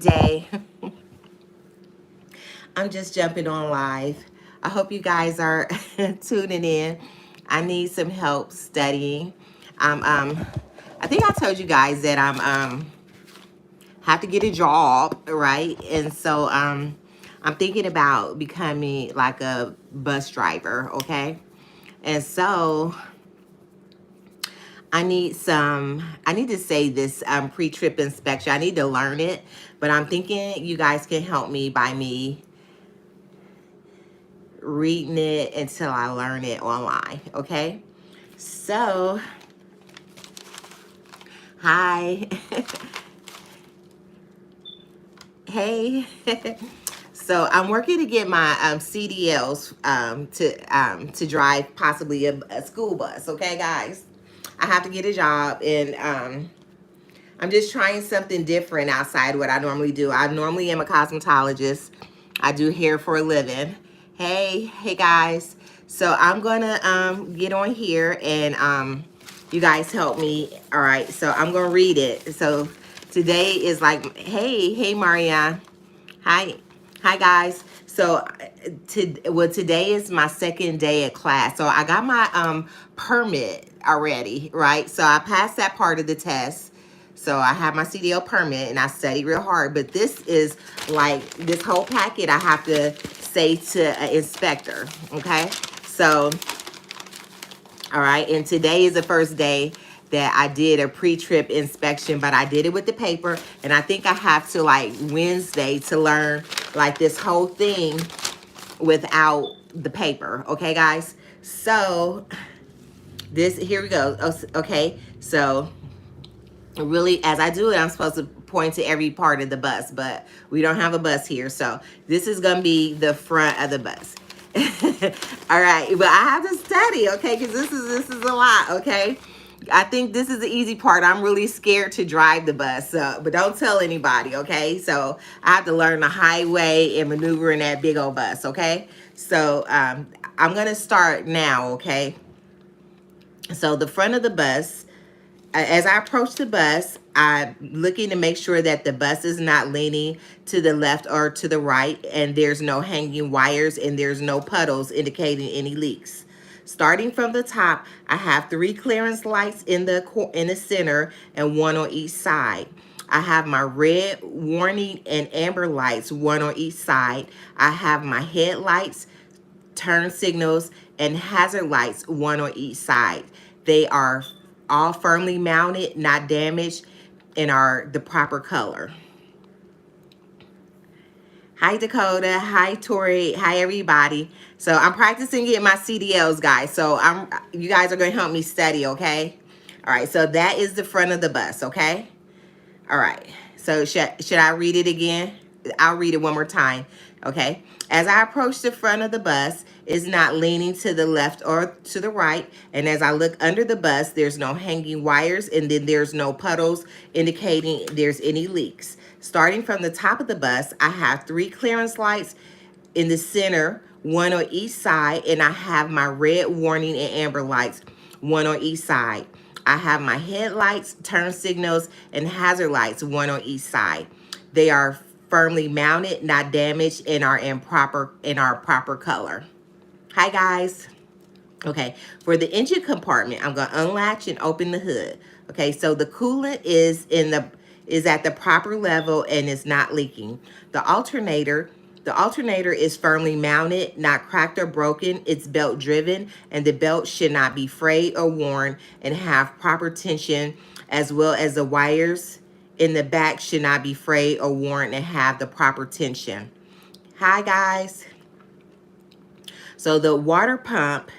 day. I'm just jumping on live. I hope you guys are tuning in. I need some help studying. I think I told you guys that I'm have to get a job, right? And so I'm thinking about becoming like a bus driver, okay? And so I need to say this pre-trip inspection. I need to learn it, but I'm thinking you guys can help me by me reading it until I learn it online, okay? So, hi. Hey. So I'm working to get my CDLs to drive possibly a school bus, okay, guys? I have to get a job, and I'm just trying something different outside what I normally do. I normally am a cosmetologist. I do hair for a living. Hey guys. So I'm gonna get on here and you guys help me. All right. So I'm gonna read it. So today is like, hey Maria. Hi guys. So today is my second day of class. So I got my permit already, right? So I passed that part of the test. So I have my CDL permit and I studied real hard. But this is like this whole packet I have to say to an inspector. Okay. So all right. And today is the first day that I did a pre-trip inspection, but I did it with the paper. And I think I have to like Wednesday to learn like this whole thing without the paper. Okay, guys? So here we go. Okay. So really, as I do it, I'm supposed to point to every part of the bus, but we don't have a bus here. So this is going to be the front of the bus. All right, but I have to study, okay, because this is a lot, okay. I think this is the easy part. I'm really scared to drive the bus, but don't tell anybody, okay. So I have to learn the highway and maneuver in that big old bus, okay. So I'm gonna start now, okay. So the front of the bus, as I approach the bus, I'm looking to make sure that the bus is not leaning to the left or to the right, and there's no hanging wires and there's no puddles indicating any leaks. Starting from the top, I have 3 clearance lights in the center and 1 on each side. I have my red warning and amber lights, 1 on each side. I have my headlights, turn signals, and hazard lights, 1 on each side. They are all firmly mounted, not damaged, and are the proper color. Hi Dakota, hi Tori, hi everybody. So I'm practicing getting my CDLs, guys. So you guys are gonna help me study, okay? All right, so that is the front of the bus, okay? All right, so should I read it again? I'll read it one more time, okay? As I approach the front of the bus, it's not leaning to the left or to the right. And as I look under the bus, there's no hanging wires, and then there's no puddles indicating there's any leaks. Starting from the top of the bus, I have 3 clearance lights in the center, 1 on each side, and I have my red warning and amber lights, 1 on each side. I have my headlights, turn signals, and hazard lights, 1 on each side. They are firmly mounted, not damaged, and are in our proper color. Hi guys. Okay, for the engine compartment, I'm gonna unlatch and open the hood. Okay, so the coolant is at the proper level and is not leaking. The alternator is firmly mounted, not cracked or broken. It's belt driven, and the belt should not be frayed or worn and have proper tension, as well as the wires in the back should not be frayed or worn and have the proper tension. Hi guys. So the water pump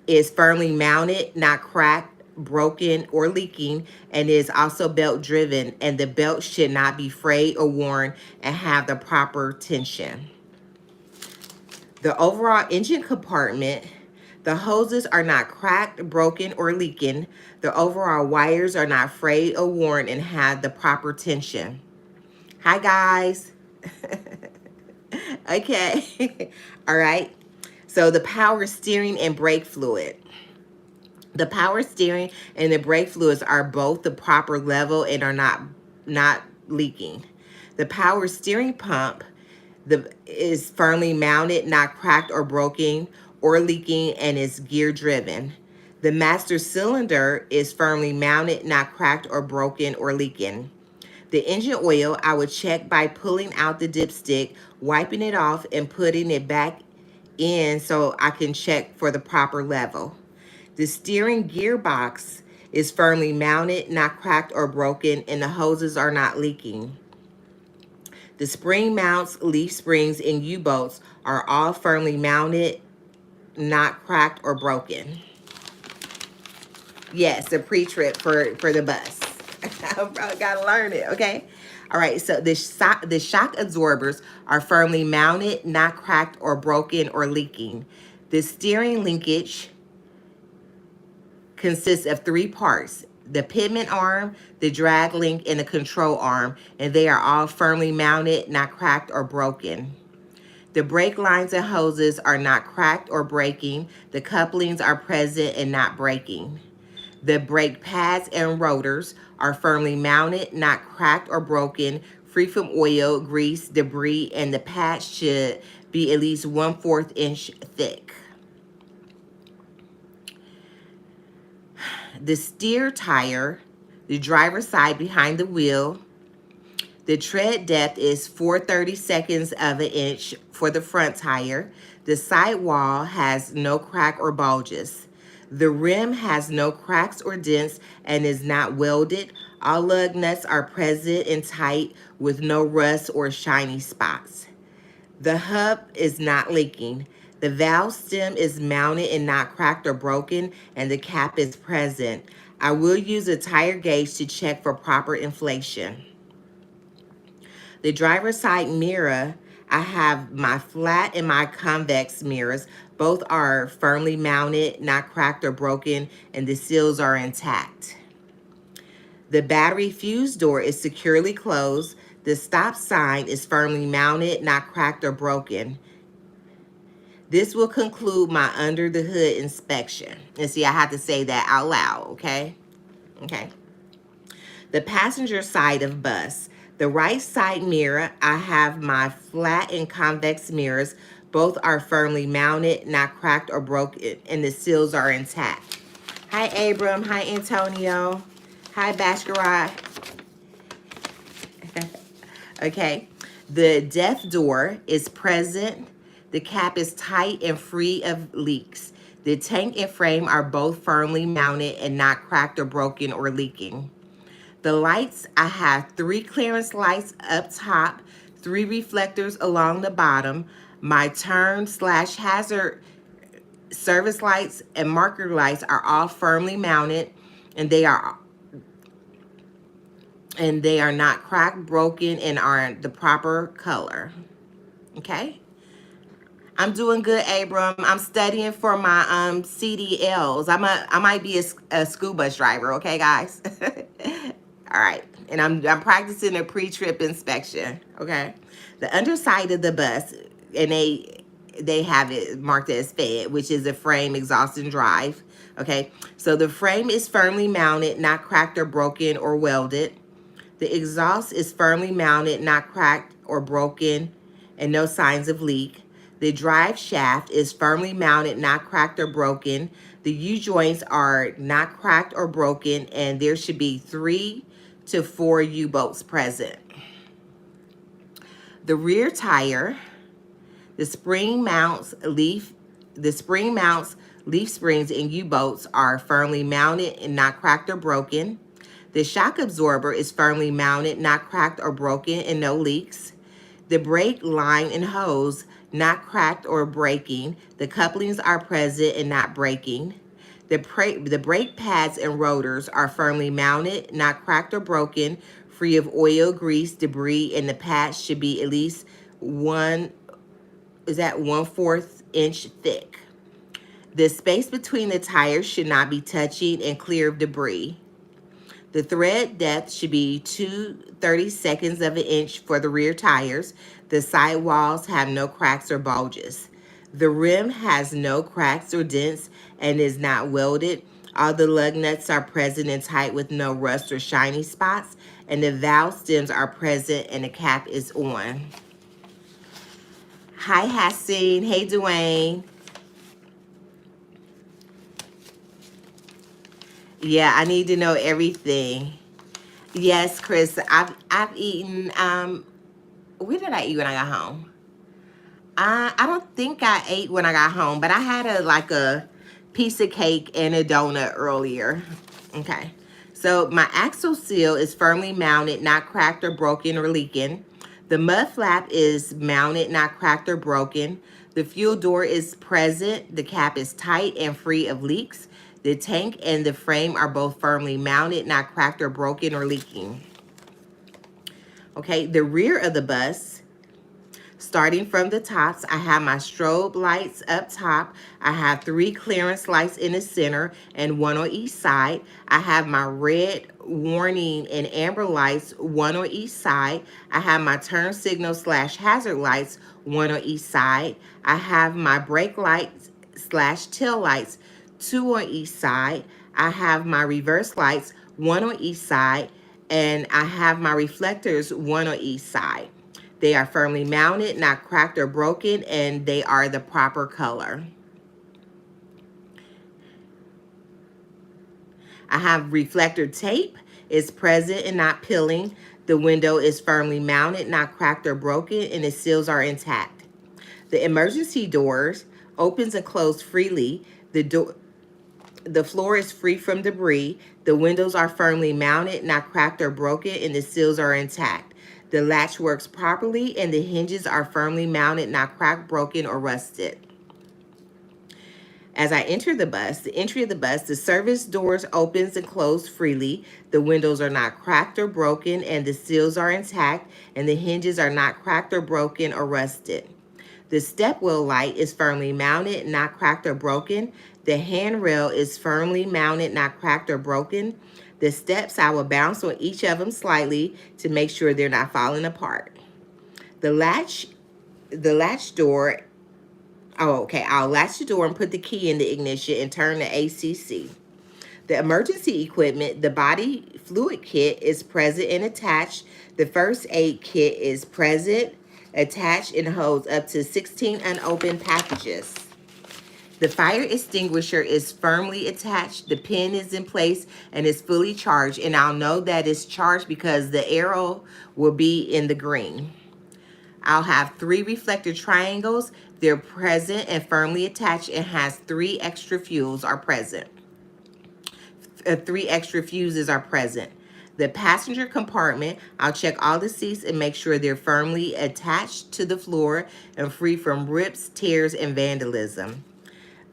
is firmly mounted, not cracked, broken, or leaking, and is also belt driven, and the belt should not be frayed or worn and have the proper tension. The overall engine compartment, the hoses are not cracked, broken, or leaking. The overall wires are not frayed or worn and have the proper tension. Hi guys. Okay. All right. So the power steering and brake fluid. The power steering and the brake fluids are both the proper level and are not leaking. The power steering pump is firmly mounted, not cracked or broken or leaking, and is gear driven. The master cylinder is firmly mounted, not cracked or broken or leaking. The engine oil, I would check by pulling out the dipstick, wiping it off, and putting it back in so I can check for the proper level. The steering gearbox is firmly mounted, not cracked or broken, and the hoses are not leaking. The spring mounts, leaf springs, and U-bolts are all firmly mounted, not cracked or broken. Yes, a pre-trip for the bus. I gotta learn it, okay? All right, so the shock absorbers are firmly mounted, not cracked or broken or leaking. The steering linkage consists of three parts: the pivot arm, the drag link, and the control arm, and they are all firmly mounted, not cracked or broken. The brake lines and hoses are not cracked or breaking. The couplings are present and not breaking. The brake pads and rotors are firmly mounted, not cracked or broken, free from oil, grease, debris, and the pads should be at least 1/4 inch thick. The steer tire, the driver's side behind the wheel, the tread depth is 4/32 of an inch for the front tire. The sidewall has no crack or bulges. The rim has no cracks or dents and is not welded. All lug nuts are present and tight with no rust or shiny spots. The hub is not leaking. The valve stem is mounted and not cracked or broken, and the cap is present. I will use a tire gauge to check for proper inflation. The driver's side mirror, I have my flat and my convex mirrors. Both are firmly mounted, not cracked or broken, and the seals are intact. The battery fuse door is securely closed. The stop sign is firmly mounted, not cracked or broken. This will conclude my under the hood inspection. And see, I have to say that out loud, okay? Okay. The passenger side of bus. The right side mirror, I have my flat and convex mirrors. Both are firmly mounted, not cracked or broken, and the seals are intact. Hi, Abram. Hi, Antonio. Hi, Bashkarai. Okay. The death door is present. The cap is tight and free of leaks. The tank and frame are both firmly mounted and not cracked or broken or leaking. The lights, I have 3 clearance lights up top, 3 reflectors along the bottom. My turn/hazard service lights and marker lights are all firmly mounted, and they are not cracked, broken, and are the proper color. Okay? I'm doing good, Abram. I'm studying for my CDLs. I might be a school bus driver, okay, guys? All right. And I'm practicing a pre-trip inspection, okay? The underside of the bus, and they have it marked as fed, which is a frame, exhaust, and drive, okay? So the frame is firmly mounted, not cracked or broken or welded. The exhaust is firmly mounted, not cracked or broken, and no signs of leak. The drive shaft is firmly mounted, not cracked or broken. The U-joints are not cracked or broken, and there should be 3 to 4 U-bolts present. The rear tire, the spring mounts, leaf springs, and U-bolts are firmly mounted and not cracked or broken. The shock absorber is firmly mounted, not cracked or broken, and no leaks. The brake line and hose, not cracked or breaking. The couplings are present and not breaking. The brake pads and rotors are firmly mounted, not cracked or broken, free of oil, grease, debris, and the pads should be at least 1/4 inch thick. The space between the tires should not be touching and clear of debris. The thread depth should be 2/32 of an inch for the rear tires. The side walls have no cracks or bulges. The rim has no cracks or dents and is not welded. All the lug nuts are present and tight with no rust or shiny spots. And the valve stems are present and the cap is on. Hi, Hassine. Hey, Dwayne. Yeah, I need to know everything. Yes, Chris. I've eaten. Where did I eat when I got home? I don't think I ate when I got home, but I had a piece of cake and a donut earlier. Okay. So my axle seal is firmly mounted, not cracked or broken or leaking. The mud flap is mounted, not cracked or broken. The fuel door is present. The cap is tight and free of leaks. The tank and the frame are both firmly mounted, not cracked or broken or leaking. Okay, the rear of the bus, starting from the tops, I have my strobe lights up top. I have 3 clearance lights in the center and 1 on each side. I have my red warning and amber lights, 1 on each side. I have my turn signal / hazard lights, 1 on each side. I have my brake lights / tail lights, 2 on each side. I have my reverse lights, 1 on each side. And I have my reflectors, 1 on each side. They are firmly mounted, not cracked or broken, and they are the proper color. I have reflector tape. It's present and not peeling. The window is firmly mounted, not cracked or broken, and the seals are intact. The emergency doors opens and close freely. The floor is free from debris. The windows are firmly mounted, not cracked or broken, and the seals are intact. The latch works properly, and the hinges are firmly mounted, not cracked, broken, or rusted. As I enter the bus, the entry of the bus, the service doors opens and close freely. The windows are not cracked or broken, and the seals are intact, and the hinges are not cracked or broken or rusted. The step wheel light is firmly mounted, not cracked or broken. The handrail is firmly mounted, not cracked or broken. The steps, I will bounce on each of them slightly to make sure they're not falling apart. The latch door, I'll latch the door and put the key in the ignition and turn the ACC. The emergency equipment, the body fluid kit is present and attached. The first aid kit is present, attached, and holds up to 16 unopened packages. The fire extinguisher is firmly attached. The pin is in place and is fully charged. And I'll know that it's charged because the arrow will be in the green. I'll have 3 reflector triangles. They're present and firmly attached and has 3 extra fuels are present. 3 extra fuses are present. The passenger compartment, I'll check all the seats and make sure they're firmly attached to the floor and free from rips, tears, and vandalism.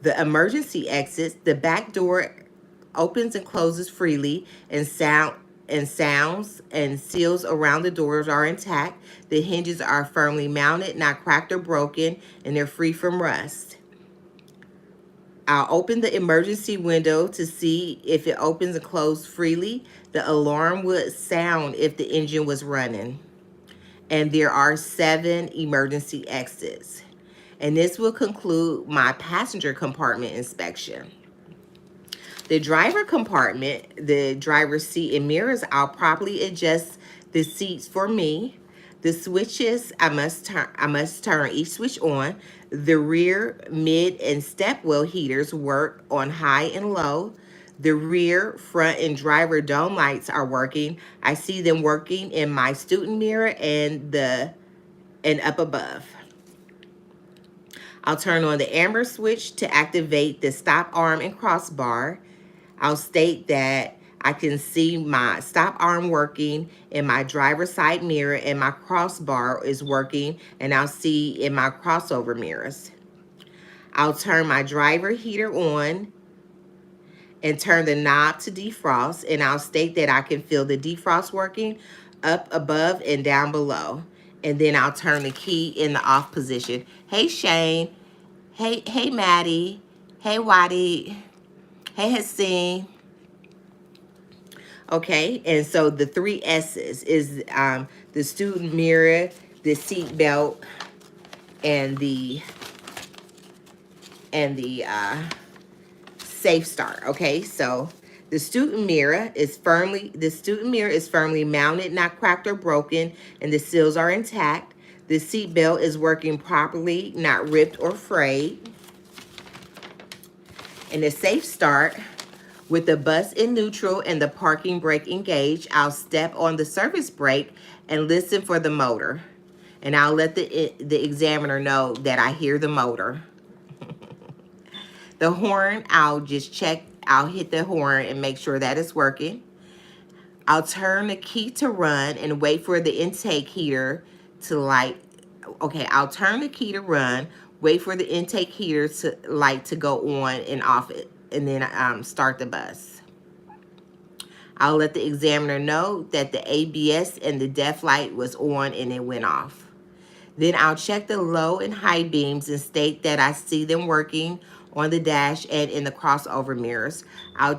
The emergency exits, the back door opens and closes freely, and sounds and seals around the doors are intact. The hinges are firmly mounted, not cracked or broken, and they're free from rust. I'll open the emergency window to see if it opens and closes freely. The alarm would sound if the engine was running. And there are 7 emergency exits. And this will conclude my passenger compartment inspection. The driver compartment, the driver's seat and mirrors, I'll properly adjust the seats for me. The switches, I must turn each switch on. The rear, mid, and step wheel heaters work on high and low. The rear, front, and driver dome lights are working. I see them working in my student mirror and up above. I'll turn on the amber switch to activate the stop arm and crossbar. I'll state that I can see my stop arm working in my driver's side mirror and my crossbar is working, and I'll see in my crossover mirrors. I'll turn my driver heater on and turn the knob to defrost, and I'll state that I can feel the defrost working up above and down below. And then I'll turn the key in the off position. Hey, Shane. Hey, Maddie. Hey, Wadi. Hey, Hassan. Okay, and so the 3 S's is the student mirror, the seat belt, and the safe start. Okay, so the student mirror is firmly mounted, not cracked or broken, and the seals are intact. The seat belt is working properly, not ripped or frayed. And the safe start, with the bus in neutral and the parking brake engaged, I'll step on the service brake and listen for the motor. And I'll let the examiner know that I hear the motor. The horn, I'll hit the horn and make sure that it's working. I'll turn the key to run and wait for the intake heater to light. Okay, I'll turn the key to run, wait for the intake heater to light to go on and off it, and then start the bus. I'll let the examiner know that the ABS and the def light was on and it went off. Then I'll check the low and high beams and state that I see them working on the dash and in the crossover mirrors. I'll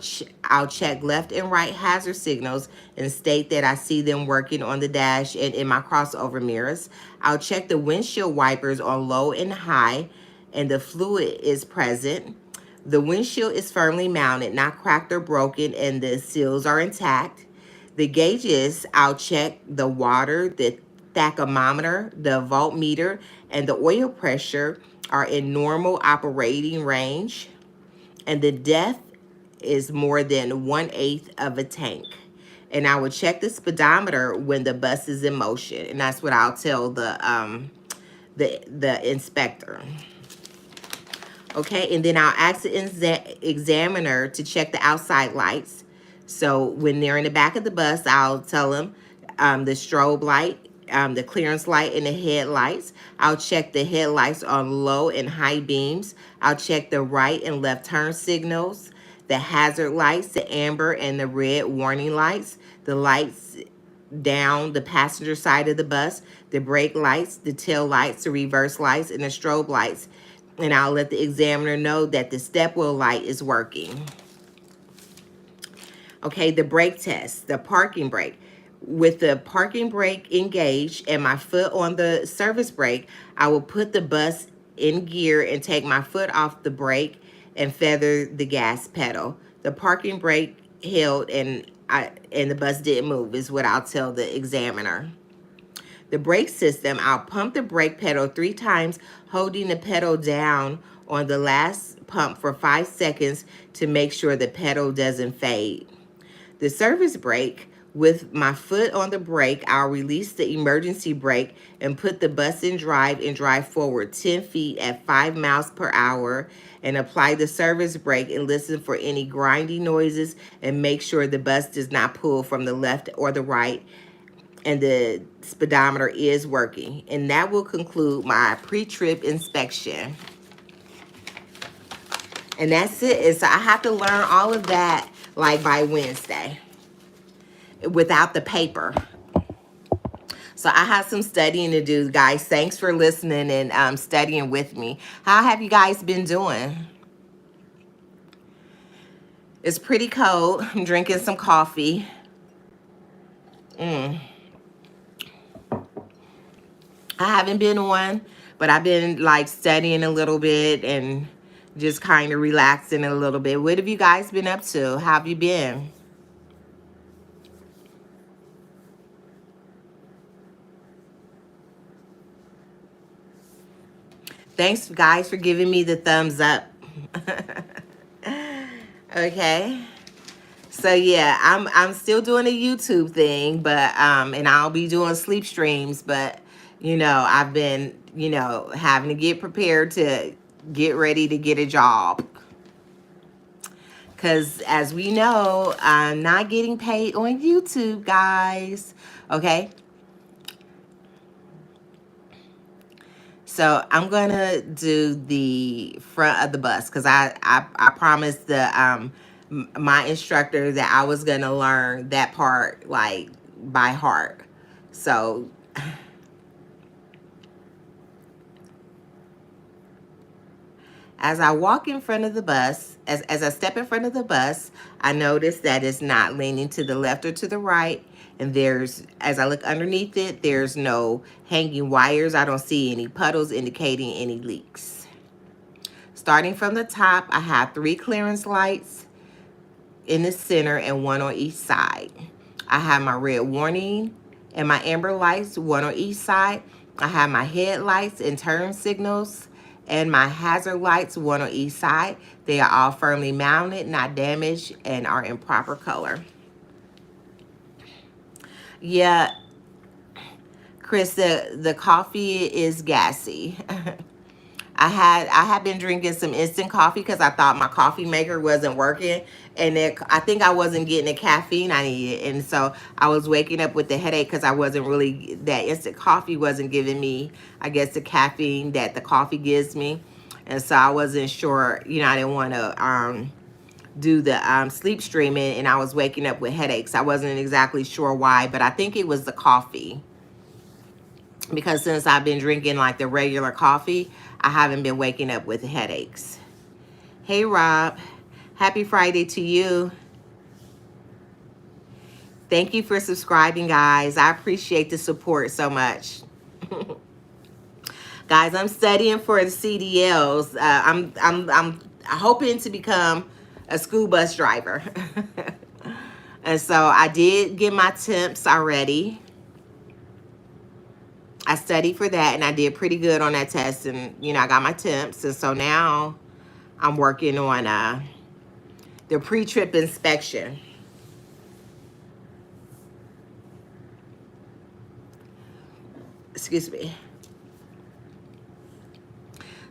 check left and right hazard signals and state that I see them working on the dash and in my crossover mirrors. I'll check the windshield wipers on low and high and the fluid is present. The windshield is firmly mounted, not cracked or broken, and the seals are intact. The gauges, I'll check the water, the tachometer, the voltmeter, and the oil pressure are in normal operating range, and the depth is more than 1/8 of a tank. And I will check the speedometer when the bus is in motion, and that's what I'll tell the inspector. Okay, and then I'll ask the examiner to check the outside lights. So when they're in the back of the bus, I'll tell them the strobe light, the clearance light, and the headlights. I'll check the headlights on low and high beams. I'll check the right and left turn signals, the hazard lights, the amber and the red warning lights, the lights down the passenger side of the bus, the brake lights, the tail lights, the reverse lights, and the strobe lights. And I'll let the examiner know that the step wheel light is working. Okay, the brake test, the parking brake. With the parking brake engaged and my foot on the service brake, I will put the bus in gear and take my foot off the brake and feather the gas pedal. The parking brake held and the bus didn't move is what I'll tell the examiner. The brake system, I'll pump the brake pedal 3 times, holding the pedal down on the last pump for 5 seconds to make sure the pedal doesn't fade. The service brake, with my foot on the brake, I'll release the emergency brake and put the bus in drive and drive forward 10 feet at 5 miles per hour and apply the service brake and listen for any grinding noises and make sure the bus does not pull from the left or the right and the speedometer is working. And that will conclude my pre-trip inspection. And that's it. So I have to learn all of that like by Wednesday without the paper. So I have some studying to do, guys. Thanks for listening and studying with me. How have you guys been doing? It's pretty cold. I'm drinking some coffee. I haven't been on, but I've been like studying a little bit and just kind of relaxing a little bit. What have you guys been up to? How have you been? Thanks, guys, for giving me the thumbs up. Okay. So yeah, I'm still doing a YouTube thing, but and I'll be doing sleep streams, but you know, I've been, you know, having to get prepared to get ready to get a job. Cause as we know, I'm not getting paid on YouTube, guys. Okay. So I'm gonna do the front of the bus because I promised the my instructor that I was gonna learn that part like by heart. So as I walk in front of the bus, as I step in front of the bus, I notice that it's not leaning to the left or to the right. And there's, as I look underneath it, there's no hanging wires. I don't see any puddles indicating any leaks. Starting from the top, I have 3 clearance lights in the center and 1 on each side. I have my red warning and my amber lights, 1 on each side. I have my headlights and turn signals and my hazard lights, 1 on each side. They are all firmly mounted, not damaged, and are in proper color. Yeah, Chris, the coffee is gassy. I had been drinking some instant coffee because I thought my coffee maker wasn't working, and I think I wasn't getting the caffeine I needed, and so I was waking up with the headache because I wasn't really, that instant coffee wasn't giving me, I guess, the caffeine that the coffee gives me, and so I wasn't sure, I didn't want to do the sleep streaming, and I was waking up with headaches. I wasn't exactly sure why, but I think it was the coffee, because since I've been drinking like the regular coffee, I haven't been waking up with headaches. Hey, Rob. Happy Friday to you. Thank you for subscribing, guys. I appreciate the support so much. Guys, I'm studying for the CDLs. I'm hoping to become a school bus driver. And so I did get my temps already. I studied for that, and I did pretty good on that test, and I got my temps, and so now I'm working on the pre-trip inspection. Excuse me.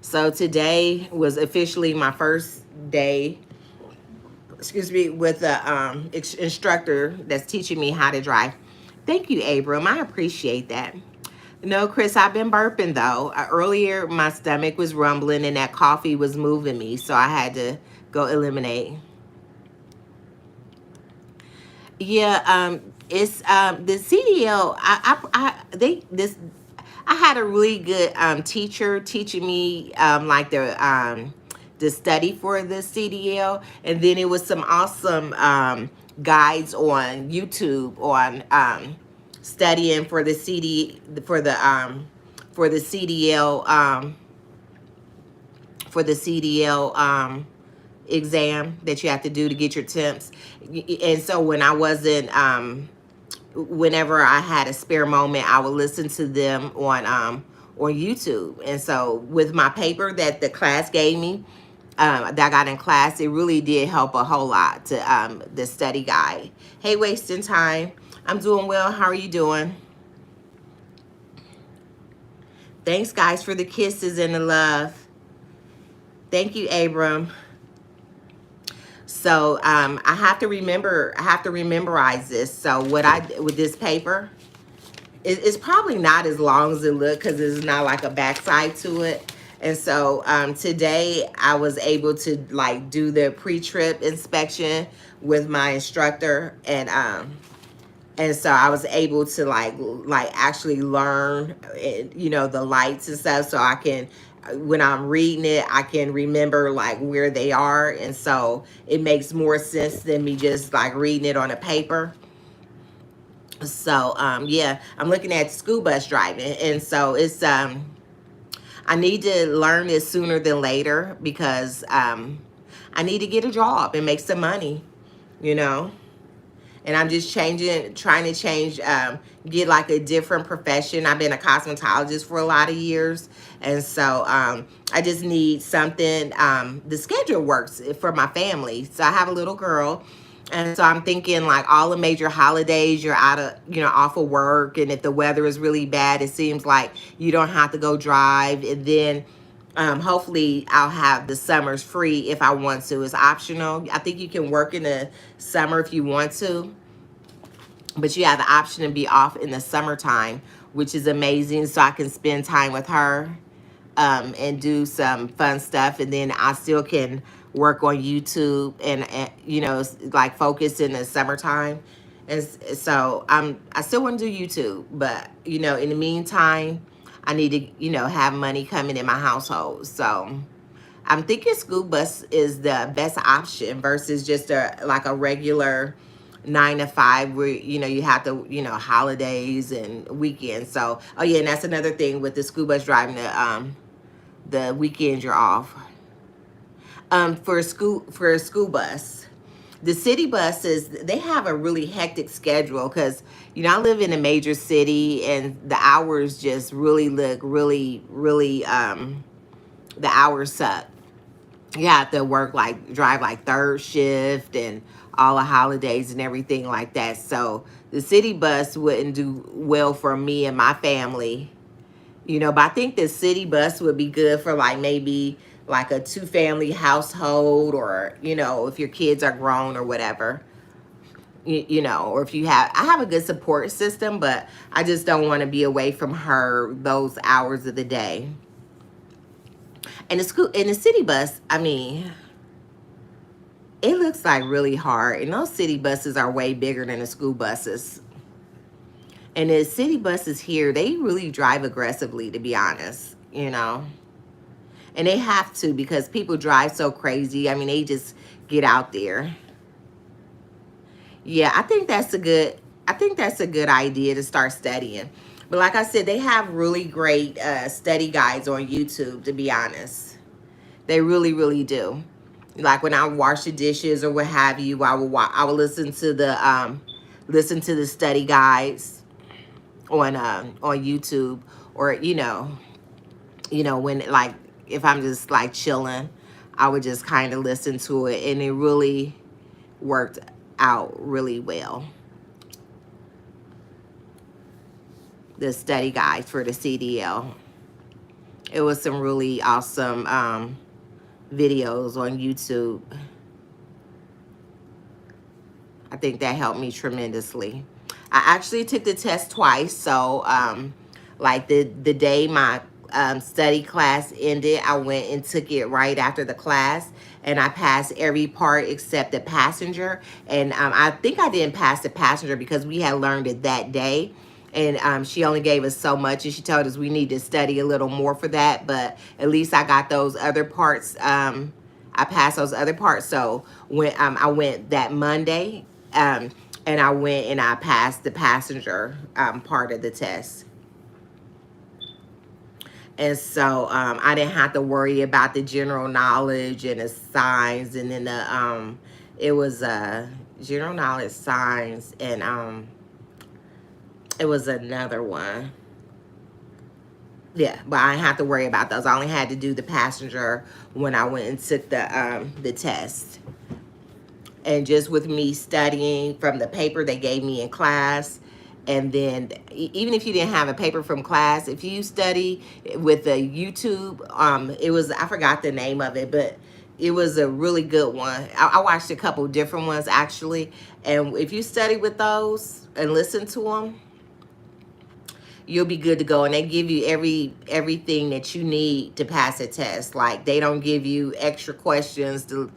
So today was officially my first day, with the instructor that's teaching me how to drive. Thank you, Abram. I appreciate that. No, Chris, I've been burping, though. Earlier, my stomach was rumbling, and that coffee was moving me, so I had to go eliminate. Yeah, it's the CDL. I had a really good teacher teaching me like the study for the CDL, and then it was some awesome guides on YouTube on studying for the CDL exam that you have to do to get your temps. And so when I wasn't whenever I had a spare moment, I would listen to them on YouTube. And so with my paper that the class gave me, that I got in class, it really did help a whole lot to the study guide. Hey, wasting time. I'm doing well. How are you doing? Thanks, guys, for the kisses and the love. Thank you, Abram. So I have to memorize this. So what I did with this paper, it's probably not as long as it looked because there's not like a backside to it. And so today I was able to like do the pre-trip inspection with my instructor, and so I was able to like actually learn, the lights and stuff, so I can, when I'm reading it, I can remember like where they are, and so it makes more sense than me just like reading it on a paper. So yeah, I'm looking at school bus driving, and so it's I need to learn this sooner than later because I need to get a job and make some money, and I'm just trying to change, get like a different profession. I've been a cosmetologist for a lot of years, and so I just need something. The schedule works for my family. So I have a little girl, and so I'm thinking like all the major holidays, you're out of, off of work, and if the weather is really bad, it seems like you don't have to go drive, and then hopefully I'll have the summers free if I want to. It's optional. I think you can work in the summer if you want to, but you have the option to be off in the summertime, which is amazing. So I can spend time with her and do some fun stuff, and then I still can work on YouTube and like focus in the summertime. And so I still want to do YouTube, but in the meantime, I need to have money coming in my household. So I'm thinking school bus is the best option versus just a regular 9 to 5 where you have to holidays and weekends. So oh yeah, and that's another thing with the school bus driving, the weekends you're off. For a school bus. The city buses, they have a really hectic schedule because, I live in a major city and the hours just really look really, the hours suck. You have to work like, drive like third shift and all the holidays and everything like that. So the city bus wouldn't do well for me and my family. But I think the city bus would be good for like maybe like a two-family household, or, if your kids are grown or whatever. Or if I have a good support system, but I just don't want to be away from her those hours of the day. And the city bus, I mean, it looks like really hard. And those city buses are way bigger than the school buses. And the city buses here, they really drive aggressively, to be honest. And they have to, because people drive so crazy. I mean, they just get out there. Yeah, I think that's a good idea to start studying. But like I said, they have really great study guides on YouTube, to be honest. They really, really do. Like when I wash the dishes or what have you, I will listen to the study guides on YouTube, or when, like, if I'm just like chilling, I would just kind of listen to it, and it really worked out really well. The study guides for the CDL. It was some really awesome videos on YouTube. I think that helped me tremendously. I actually took the test twice. So, like the day my study class ended, I went and took it right after the class. And I passed every part except the passenger. And I think I didn't pass the passenger because we had learned it that day. And she only gave us so much, and she told us we need to study a little more for that. But at least I got those other parts. I passed those other parts. So when I went that Monday, and I went and I passed the passenger part of the test. And so I didn't have to worry about the general knowledge and the signs. And then it was general knowledge, science, and it was another one. Yeah, but I didn't have to worry about those. I only had to do the passenger when I went and took the test. And just with me studying from the paper they gave me in class, and then even if you didn't have a paper from class, if you study with the YouTube, it was, I forgot the name of it, but it was a really good one. I watched a couple different ones actually, and if you study with those and listen to them, you'll be good to go. And they give you everything that you need to pass a test. Like, they don't give you extra questions to,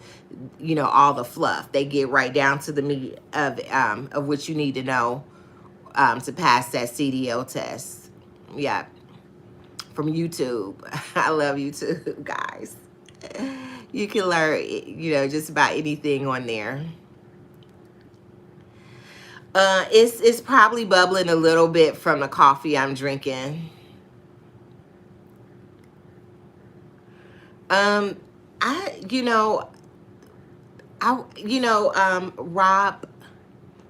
all the fluff. They get right down to the meat of what you need to know to pass that CDL test. Yeah, from YouTube. I love YouTube, guys. You can learn, just about anything on there. It's probably bubbling a little bit from the coffee I'm drinking. Um, Rob,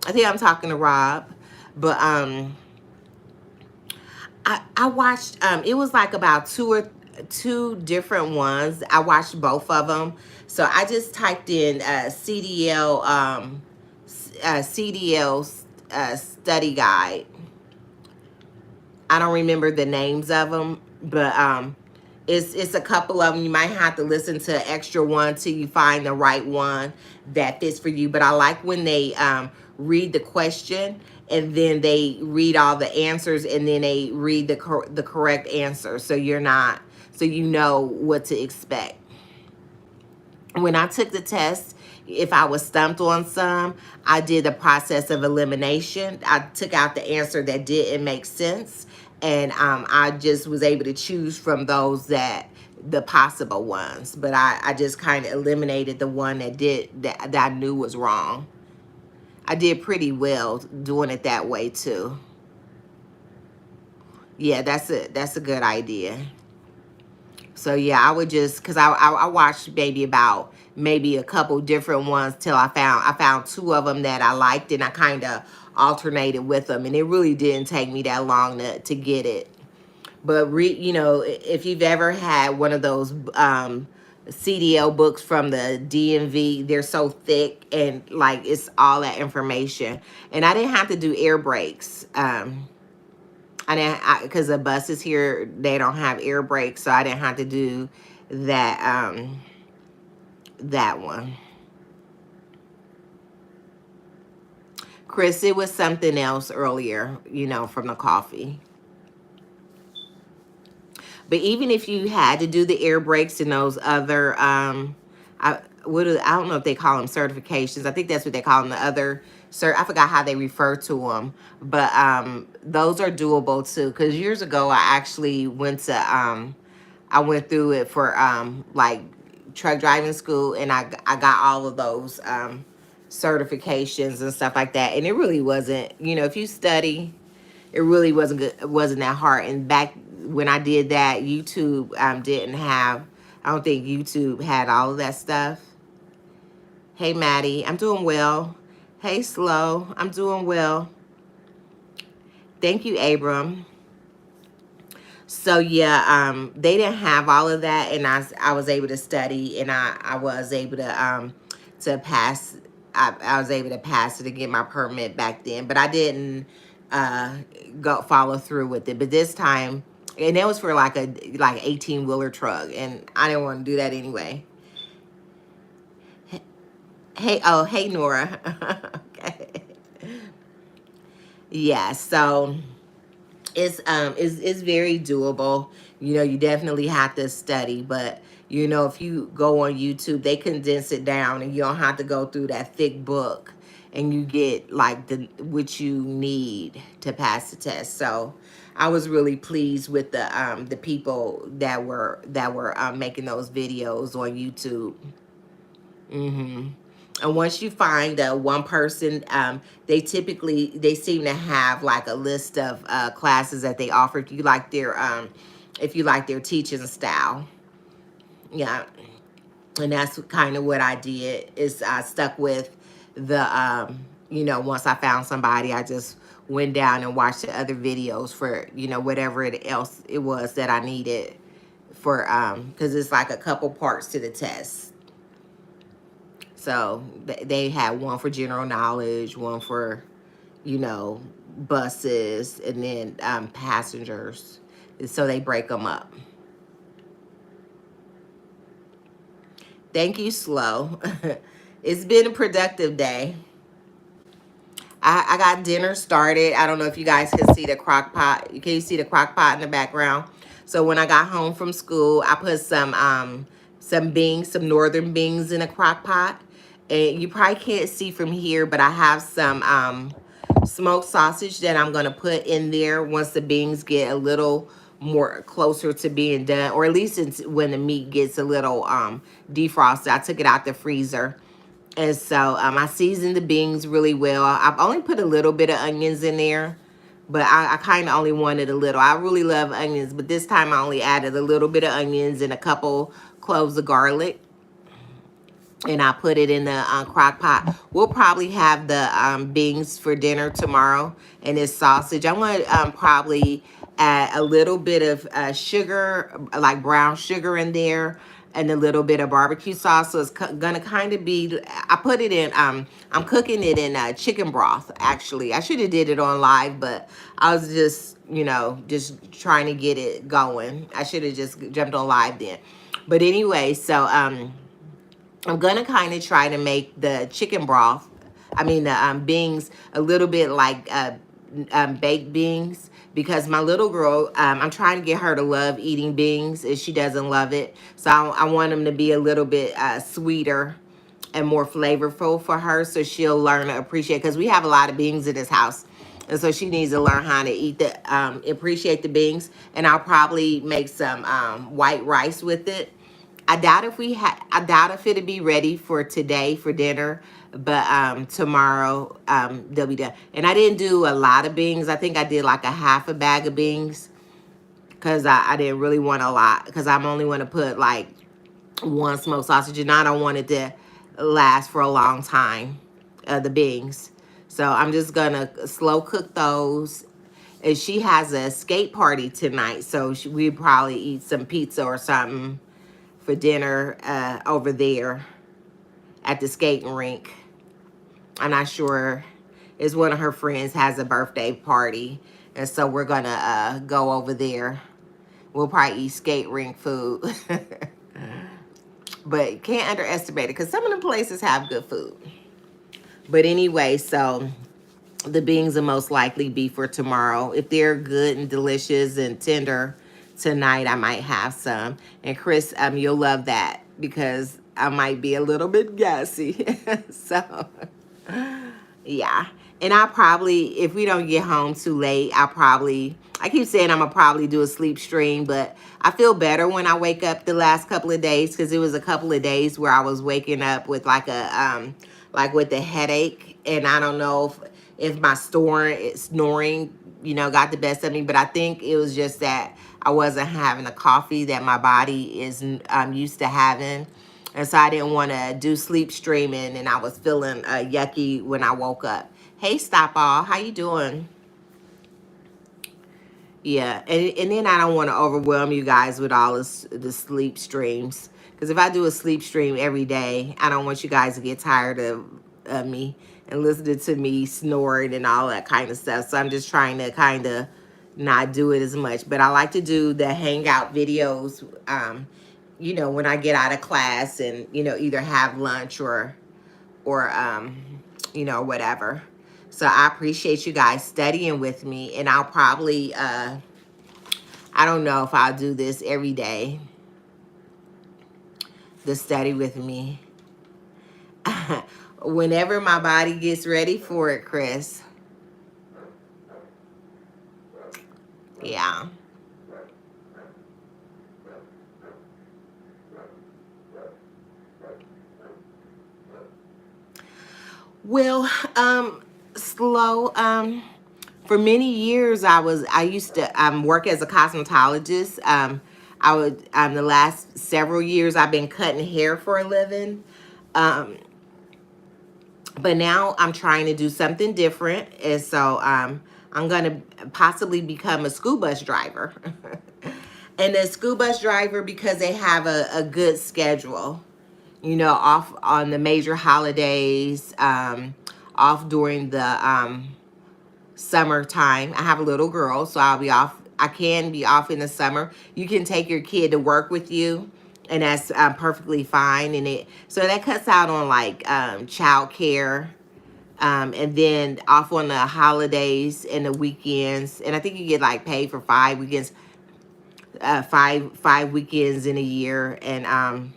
I think I'm talking to Rob, but I watched, it was like about two different ones. I watched both of them. So I just typed in CDL study guide. I don't remember the names of them, but it's a couple of them. You might have to listen to an extra one till you find the right one that fits for you. But I like when they read the question, and then they read all the answers, and then they read the correct answer, so you know what to expect. When I took the test, if I was stumped on some, I did the process of elimination. I took out the answer that didn't make sense, and I just was able to choose from the possible ones. But I just kind of eliminated the one that I knew was wrong. I did pretty well doing it that way too. Yeah, that's a good idea. So yeah, I would just, because I watched maybe a couple different ones till I found two of them that I liked, and I kind of alternated with them, and it really didn't take me that long to get it. But you know, if you've ever had one of those CDL books from the DMV, they're so thick and like it's all that information. And I didn't have to do air brakes. I didn't, because the buses here, they don't have air brakes, so I didn't have to do that that one. Chris, it was something else earlier, you know, from the coffee. But even if you had to do the air brakes and those other, I don't know if they call them certifications. I think that's what they call them. The other, I forgot how they refer to them, but those are doable too. Because years ago, I actually I went through it for like truck driving school, and I got all of those certifications and stuff like that. And it really wasn't, you know, if you study, it really wasn't good. It wasn't that hard. And back when I did that, YouTube didn't have. I don't think YouTube had all of that stuff. Hey Maddie, I'm doing well. Hey Slow, I'm doing well. Thank you, Abram. So yeah, they didn't have all of that, and I was able to study, and I was able to pass. I was able to pass it to get my permit back then, but I didn't go follow through with it. But this time, and it was for like a 18-wheeler truck, and I didn't want to do that anyway. Hey, oh hey Nora. Okay. Yeah, so it's very doable. You know, you definitely have to study, but you know, if you go on YouTube, they condense it down, and you don't have to go through that thick book, and you get like what you need to pass the test. So I was really pleased with the people that were making those videos on YouTube. And once you find one person, they seem to have like a list of classes that they offer if you like their teaching style. Yeah, and that's kind of what I did. Is I stuck with you know, once I found somebody, I just went down and watched the other videos for, you know, whatever else it was that I needed for because it's like a couple parts to the test. So they had one for general knowledge, one for, you know, buses, and then passengers. So they break them up. Thank you, Slow. It's been a productive day. I got dinner started. I don't know if you guys can see the crock pot. Can you see the crock pot in the background? So when I got home from school, I put some beans, some northern beans in a crock pot. And you probably can't see from here, but I have some smoked sausage that I'm going to put in there once the beans get a little more closer to being done, or at least it's when the meat gets a little defrosted. I took it out the freezer. And so I seasoned the beans really well. I've only put a little bit of onions in there, but I kind of only wanted a little. I really love onions, but this time I only added a little bit of onions and a couple cloves of garlic. And I put it in the crock pot. We'll probably have the beans for dinner tomorrow, and this sausage. I'm going to probably add a little bit of sugar, like brown sugar in there, and a little bit of barbecue sauce. So it's going to kind of be, I put it in, I'm cooking it in chicken broth, actually. I should have did it on live, but I was just, you know, just trying to get it going. I should have just jumped on live then. But anyway, so I'm going to kind of try to make the chicken broth, the beans, a little bit like baked beans, because my little girl, I'm trying to get her to love eating beans, and she doesn't love it. So I want them to be a little bit sweeter and more flavorful for her, so she'll learn to appreciate, because we have a lot of beans in this house. And so she needs to learn how to eat appreciate the beans. And I'll probably make some white rice with it. I doubt if it'll be ready for today for dinner, but tomorrow they'll be done. And I didn't do a lot of beans. I think I did like a half a bag of beans, because I didn't really want a lot, because I'm only want to put like one smoked sausage, and I don't want it to last for a long time, the beans. So I'm just gonna slow cook those. And she has a skate party tonight, so we probably eat some pizza or something for dinner over there at the skating rink. I'm not sure. It's one of her friends has a birthday party, and so we're gonna go over there. We'll probably eat skate rink food. But can't underestimate it, because some of the places have good food. But anyway, so the beans will most likely be for tomorrow. If they're good and delicious and tender tonight, I might have some. And Chris, you'll love that, because I might be a little bit gassy. So yeah. And I'll probably, if we don't get home too late, I keep saying I'm going to probably do a sleep stream, but I feel better when I wake up the last couple of days, because it was a couple of days where I was waking up with like with a headache. And I don't know if my snoring, got the best of me, but I think it was just that I wasn't having a coffee that my body is used to having. And so I didn't want to do sleep streaming, and I was feeling yucky when I woke up. Hey, Stop All, how you doing? Yeah, and then I don't want to overwhelm you guys with all the sleep streams. Because if I do a sleep stream every day, I don't want you guys to get tired of me and listening to me snoring and all that kind of stuff. So I'm just trying to kind of not do it as much. But I like to do the hangout videos, when I get out of class and, either have lunch or whatever. So I appreciate you guys studying with me, and I'll probably, I don't know if I'll do this every day, the study with me. Whenever my body gets ready for it, Chris. Yeah. Well, slow. For many years, I used to work as a cosmetologist. The last several years I've been cutting hair for a living. But now I'm trying to do something different, and so I'm gonna possibly become a school bus driver. And a school bus driver, because they have a good schedule, off on the major holidays, off during the summertime. I have a little girl, so I'll be off. I can be off in the summer. You can take your kid to work with you, and that's perfectly fine. And so that cuts out on like child care, and then off on the holidays and the weekends. And I think you get like paid for 5 weekends, five weekends in a year. And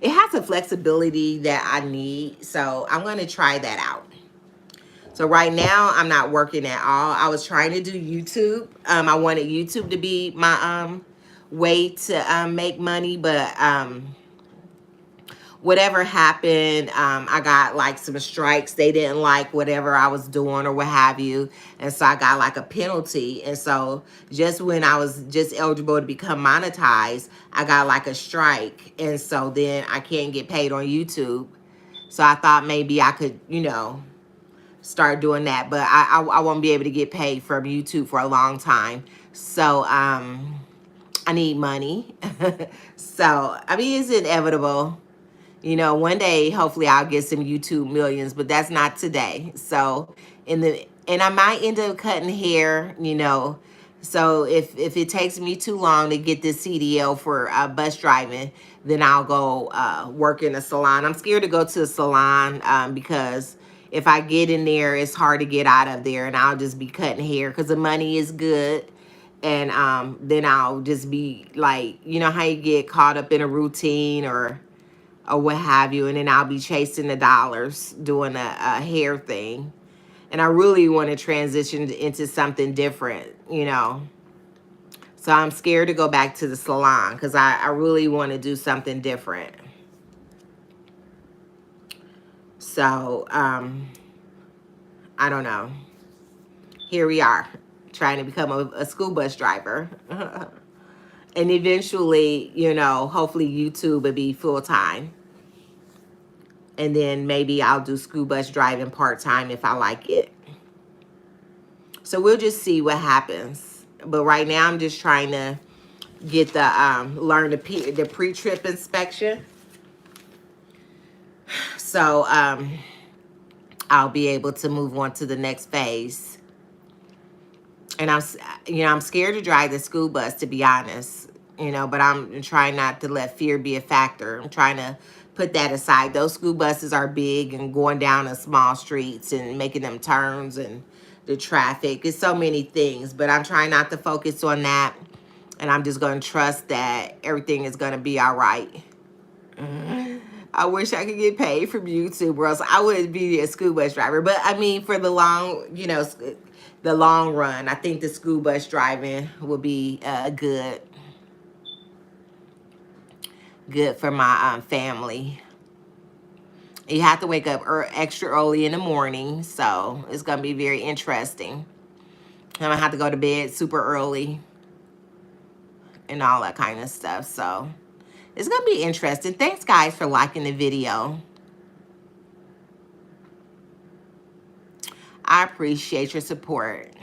it has a flexibility that I need, so I'm going to try that out. So right now, I'm not working at all. I was trying to do YouTube. I wanted YouTube to be my way to make money, but whatever happened, I got like some strikes. They didn't like whatever I was doing or what have you. And so I got like a penalty. And so just when I was just eligible to become monetized, I got like a strike. And so then I can't get paid on YouTube. So I thought maybe I could, start doing that. But I won't be able to get paid from YouTube for a long time. So I need money. So, I mean, it's inevitable. One day, hopefully I'll get some YouTube millions, but that's not today. So, and I might end up cutting hair, So if it takes me too long to get this CDL for bus driving, then I'll go work in a salon. I'm scared to go to a salon because if I get in there, it's hard to get out of there, and I'll just be cutting hair because the money is good. And then I'll just be like, how you get caught up in a routine or what have you, and then I'll be chasing the dollars doing a hair thing. And I really want to transition into something different, So I'm scared to go back to the salon because I really want to do something different. So, I don't know. Here we are, trying to become a school bus driver. And eventually, you know, hopefully YouTube will be full-time. And then maybe I'll do school bus driving part-time if I like it. So we'll just see what happens. But right now I'm just trying to get the learn the pre-trip inspection. So I'll be able to move on to the next phase. And I'm scared to drive the school bus, to be honest. You know, but I'm trying not to let fear be a factor. I'm trying to put that aside. Those school buses are big and going down the small streets and making them turns and the traffic. It's so many things, but I'm trying not to focus on that. And I'm just going to trust that everything is going to be all right. I wish I could get paid from YouTube, or else I would be a school bus driver. But I mean, for the long, you know, the long run, I think the school bus driving will be good for my family. You have to wake up extra early in the morning, so it's gonna be very interesting. I'm gonna have to go to bed super early and all that kind of stuff. So it's gonna be interesting. Thanks, guys, for liking the video. I appreciate your support.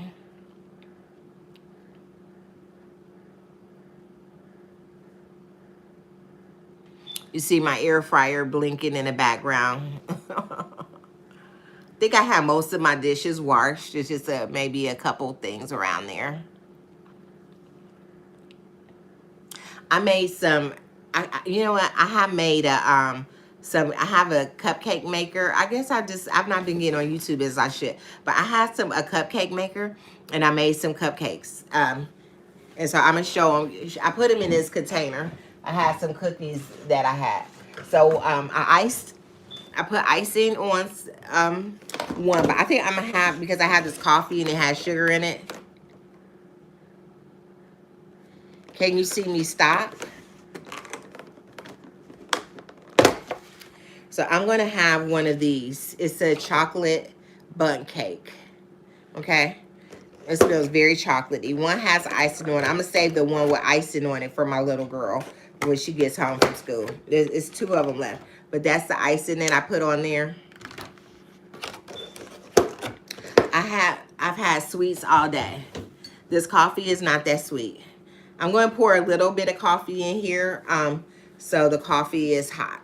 You see my air fryer blinking in the background. I think I have most of my dishes washed. It's just maybe a couple things around there. I made some, you know what? I have made a, I have a cupcake maker. I guess I've not been getting on YouTube as I should, but I had a cupcake maker and I made some cupcakes. And so I'm gonna show them. I put them in this container. I had some cookies that I had. So I put icing on one, but I think I'm gonna have, because I have this coffee and it has sugar in it. Can you see me stop? So I'm gonna have one of these. It's a chocolate bundt cake. Okay. It smells very chocolatey. One has icing on it. I'm gonna save the one with icing on it for my little girl when she gets home from school. It's two of them left, but that's the icing that I put on there. I've had sweets all day. This coffee is not that sweet. I'm going to pour a little bit of coffee in here, so the coffee is hot.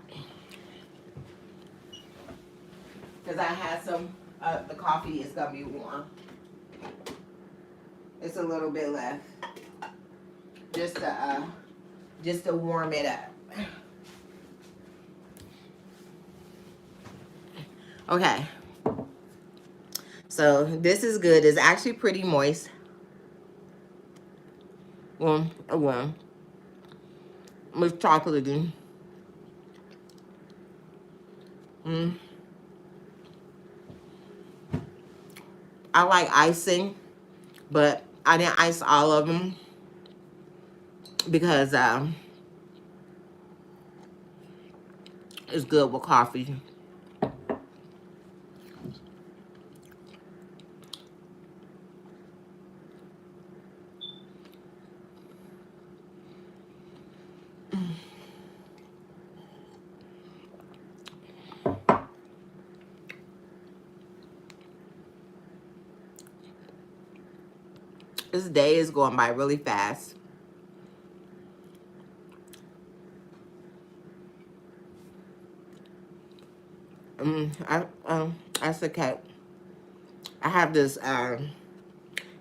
Because I had some, the coffee is going to be warm. It's a little bit left. Just to warm it up. Okay. So this is good. It's actually pretty moist. Well, with chocolatey. I like icing, but I didn't ice all of them because it's good with coffee. This day is going by really fast. That's okay. I have this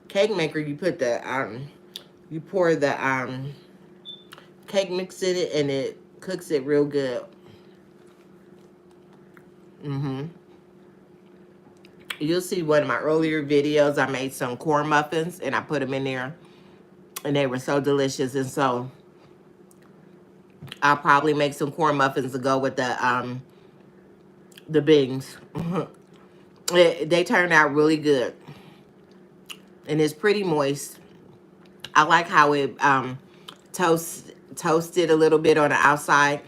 cake maker. You put the you pour the cake mix in it, and it cooks it real good. You'll see one of my earlier videos. I made some corn muffins and I put them in there, and they were so delicious. And so I'll probably make some corn muffins to go with the beans. They turned out really good, and it's pretty moist. I like how it toasted a little bit on the outside.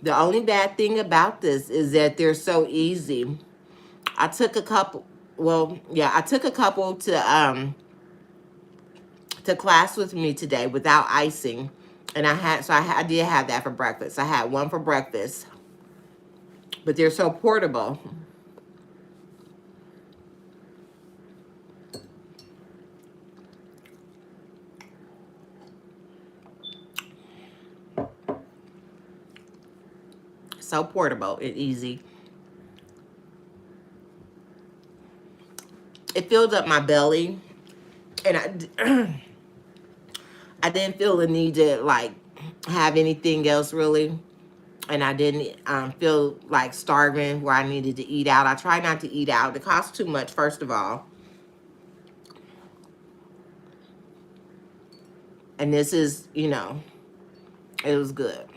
The only bad thing about this is that they're so easy. I took a couple Well, yeah, I took a couple to class with me today without icing, and I did have that for breakfast. I had one for breakfast, but they're so portable. So portable and easy. It filled up my belly, and I didn't feel the need to like have anything else really, and I didn't feel like starving where I needed to eat out. I try not to eat out. It costs too much, first of all, and this is, you know, it was good.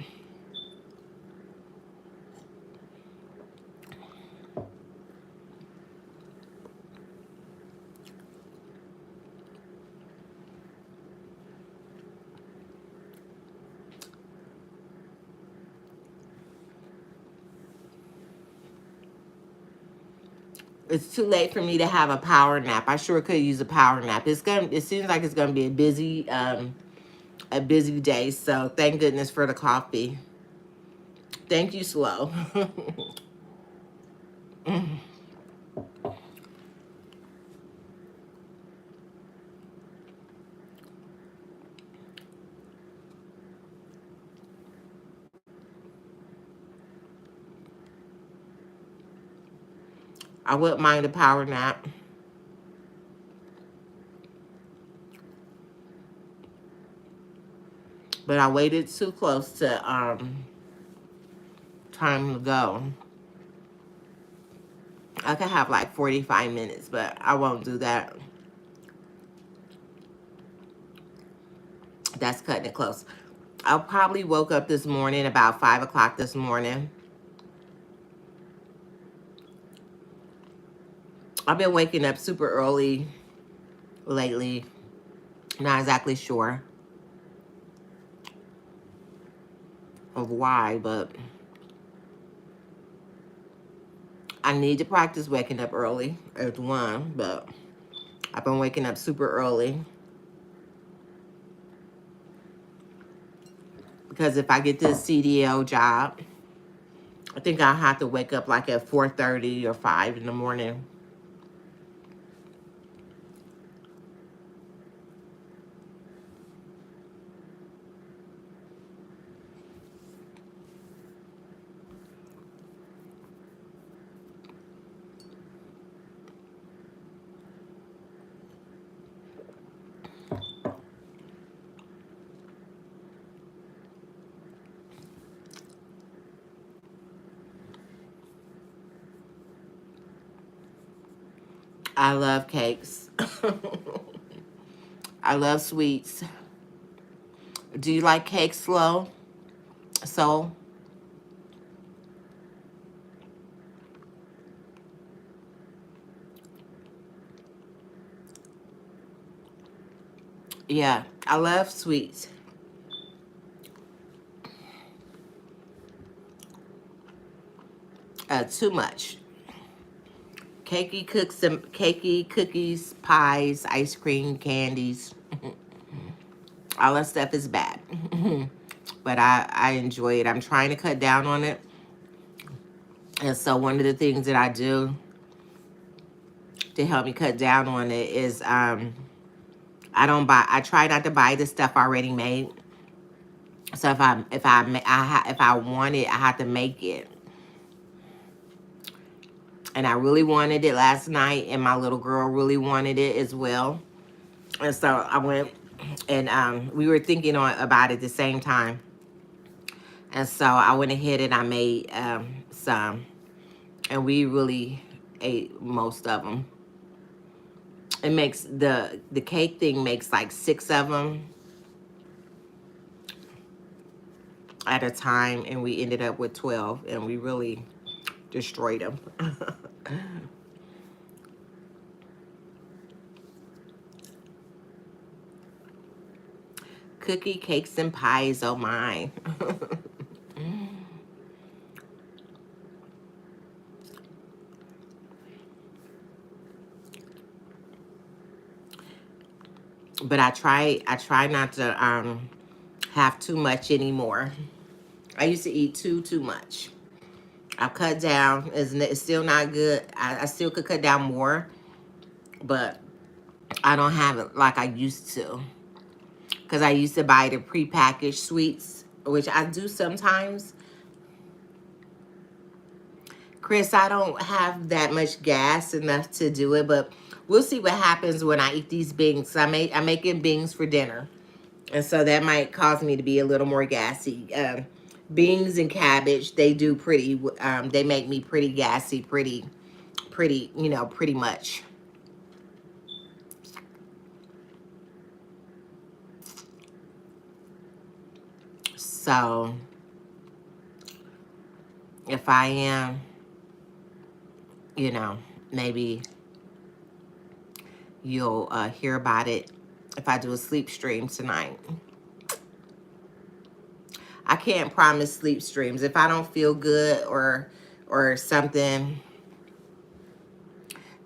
It's too late for me to have a power nap. I sure could use a power nap. It seems like it's gonna be a busy day. So thank goodness for the coffee. Thank you, Slow. I wouldn't mind a power nap, but I waited too close to time to go. I could have like 45 minutes, but I won't do that. That's cutting it close. I probably woke up this morning about 5 o'clock this morning. I've been waking up super early lately. Not exactly sure of why, but I need to practice waking up early as one, but I've been waking up super early because if I get this CDL job, I think I'll have to wake up like at 4:30 or 5 in the morning. I love cakes. I love sweets. Do you like cakes, Slow? So, yeah, I love sweets. Too much. Cakey cookies, pies, ice cream, candies. All that stuff is bad. But I enjoy it. I'm trying to cut down on it. And so one of the things that I do to help me cut down on it is I try not to buy the stuff already made. So if I want it, I have to make it. And I really wanted it last night, and my little girl really wanted it as well. And so I went, and we were thinking about it at the same time. And so I went ahead and I made some, and we really ate most of them. It makes the cake thing makes like 6 of them at a time, and we ended up with 12, and we really destroyed them. Cookie, cakes, and pies, oh my. but I try not to have too much anymore. I used to eat too much. I've cut down. It's still not good. I still could cut down more, but I don't have it like I used to. Because I used to buy the prepackaged sweets, which I do sometimes. Chris, I don't have that much gas enough to do it, but we'll see what happens when I eat these beans. I'm making beans for dinner, and so that might cause me to be a little more gassy. Beans and cabbage, they do pretty. They make me pretty gassy, pretty. Pretty much. So if I am, maybe you'll hear about it if I do a sleep stream tonight. I can't promise sleep streams. If I don't feel good or something,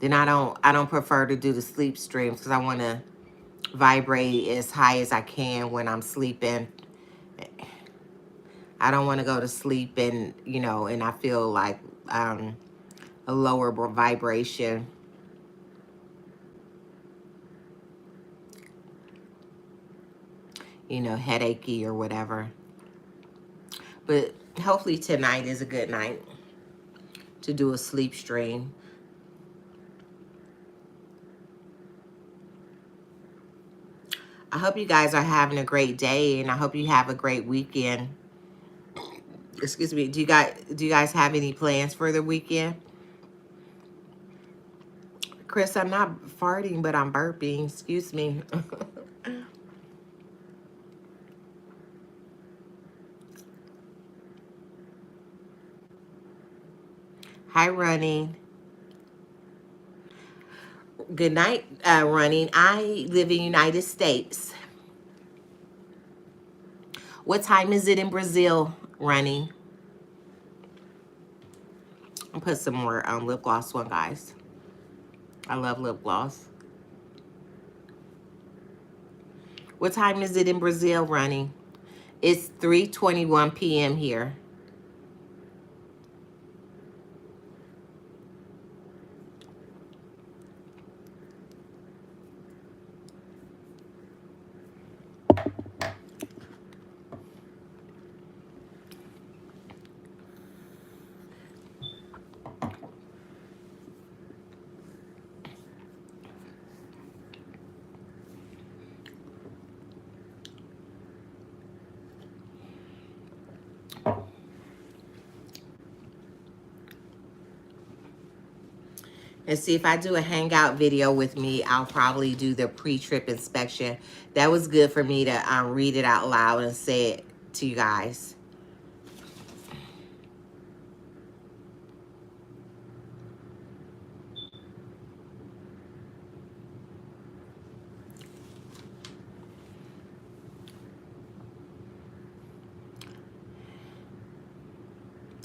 then I don't prefer to do the sleep streams because I want to vibrate as high as I can when I'm sleeping. I don't want to go to sleep and I feel like a lower vibration. Headachy or whatever. But hopefully tonight is a good night to do a sleep stream. I hope you guys are having a great day, and I hope you have a great weekend. Excuse me. Do you guys have any plans for the weekend? Chris, I'm not farting, but I'm burping. Excuse me. Hi, Running. Good night, Running. I live in the United States. What time is it in Brazil, Running? I'll put some more lip gloss on, guys. I love lip gloss. What time is it in Brazil, Running? It's 3:21 p.m. here. And see, if I do a hangout video with me, I'll probably do the pre-trip inspection. That was good for me to read it out loud and say it to you guys.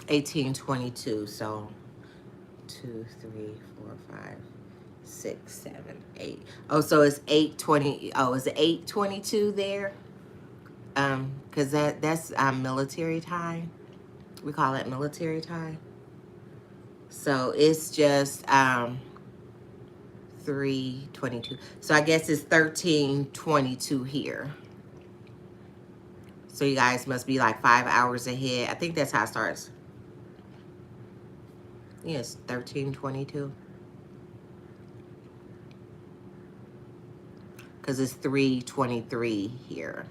$18.22, so 2, 3, 4, 5, 6, 7, 8. Oh, so it's 8:20. Oh, is it 8:22 there? Because that's military time. We call it military time. So it's just 3:22. So I guess it's 13:22 here. So you guys must be like 5 hours ahead. I think that's how it starts. Yes, 13:22. Because it's 3:23 here.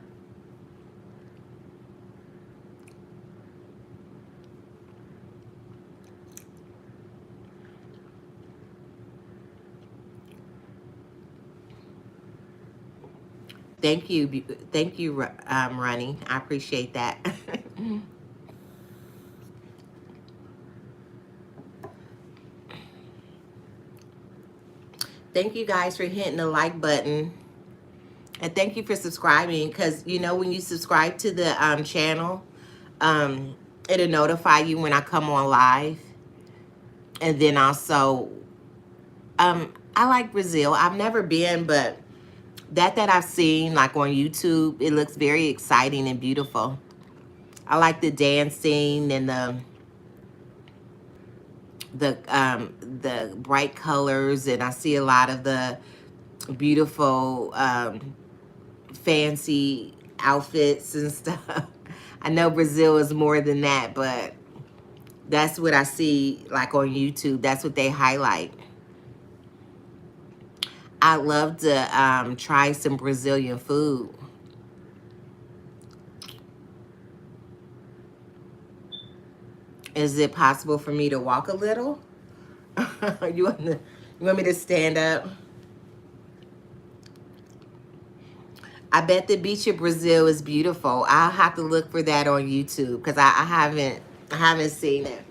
Thank you, Ronnie. I appreciate that. Thank you guys for hitting the like button. And thank you for subscribing, because when you subscribe to the channel, it'll notify you when I come on live. And then also, I like Brazil. I've never been, but That I've seen like on YouTube, it looks very exciting and beautiful. I like the dancing and the bright colors, and I see a lot of the beautiful fancy outfits and stuff. I know Brazil is more than that, but that's what I see like on YouTube. That's what they highlight. I love to try some Brazilian food. Is it possible for me to walk a little? You want me to stand up? I bet the beach of Brazil is beautiful. I'll have to look for that on YouTube because I haven't seen it.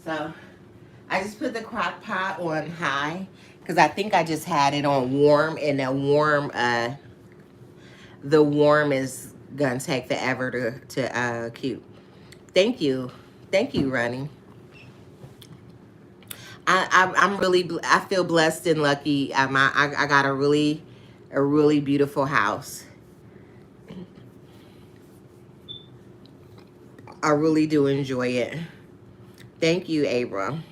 So I just put the crock pot on high because I think I just had it on warm, and the warm is gonna take forever to cute. Thank you, Ronnie. I'm really I feel blessed and lucky. I got a really beautiful house. I really do enjoy it. Thank you, Abra.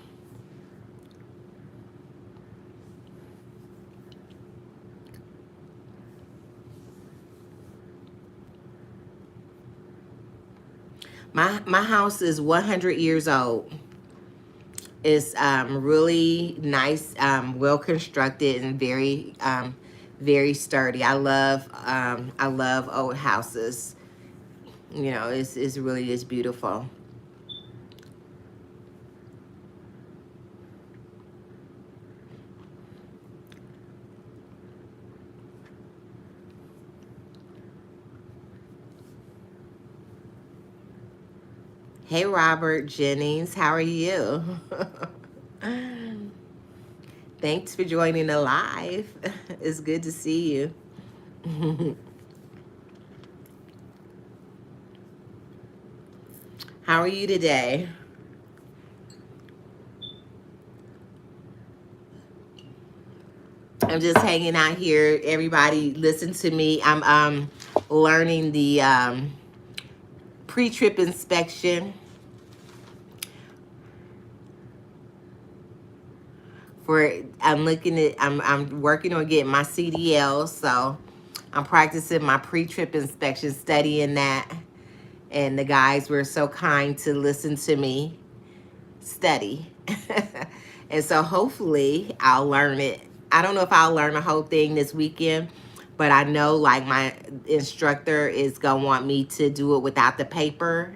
My house is 100 years old. It's really nice, well constructed, and very sturdy. I love old houses. You know, it's really is beautiful. Hey, Robert Jennings, how are you? Thanks for joining the live. It's good to see you. How are you today? I'm just hanging out here. Everybody listen to me. I'm learning the pre-trip inspection for I'm working on getting my CDL, so I'm practicing my pre-trip inspection, studying that. And the guys were so kind to listen to me study. And so hopefully I'll learn it. I don't know if I'll learn the whole thing this weekend, but I know like my instructor is gonna want me to do it without the paper.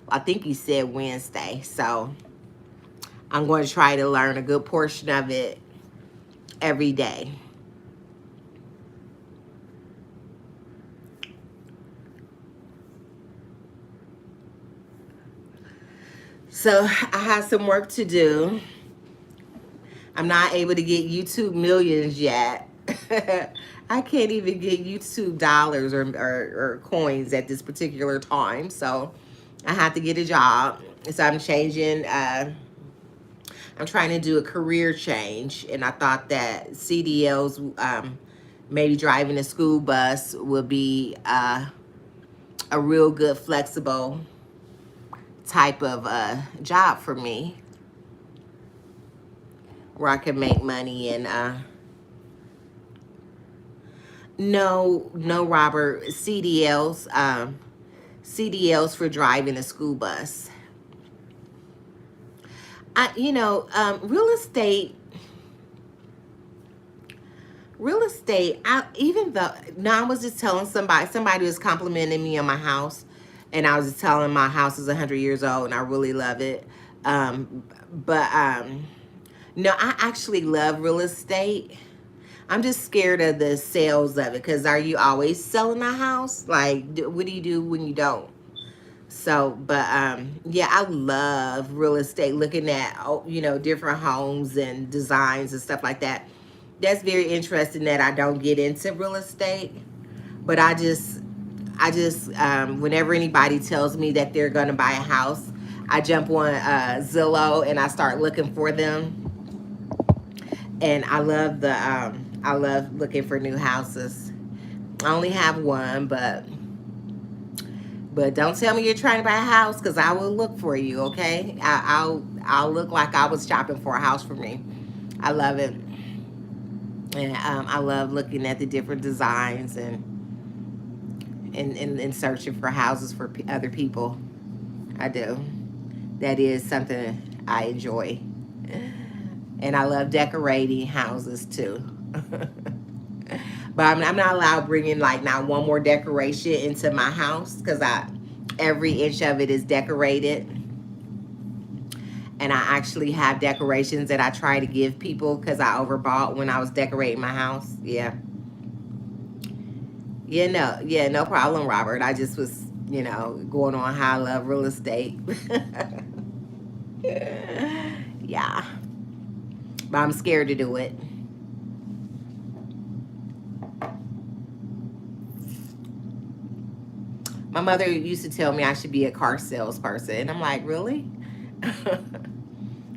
I think he said Wednesday. So I'm going to try to learn a good portion of it every day. So I have some work to do. I'm not able to get YouTube millions yet. I can't even get YouTube dollars or coins at this particular time. So I have to get a job. So I'm changing. I'm trying to do a career change. And I thought that CDLs, maybe driving a school bus, would be a real good, flexible type of job for me, where I can make money. And no, Robert, CDLs for driving a school bus. You know, real estate. Even though, now I was just telling somebody was complimenting me on my house, and I was just telling my house is 100 years old, and I really love it. But no, I actually love real estate. I'm just scared of the sales of it, because are you always selling a house? Like, what do you do when you don't? So, but yeah, I love real estate, looking at, you know, different homes and designs and stuff like that. That's very interesting that I don't get into real estate, but I just whenever anybody tells me that they're going to buy a house, I jump on Zillow and I start looking for them. And I love looking for new houses. I only have one, but don't tell me you're trying to buy a house, because I will look for you. Okay, I'll look like I was shopping for a house for me. I love it, and I love looking at the different designs and searching for houses for other people. I do. That is something I enjoy, and I love decorating houses too. But I'm not allowed bringing like not one more decoration into my house, because I every inch of it is decorated. And I actually have decorations that I try to give people because I overbought when I was decorating my house. Yeah. Yeah, no problem, Robert. I just was, you know, going on how I love real estate. Yeah. But I'm scared to do it. My mother used to tell me I should be a car salesperson. And I'm like, really?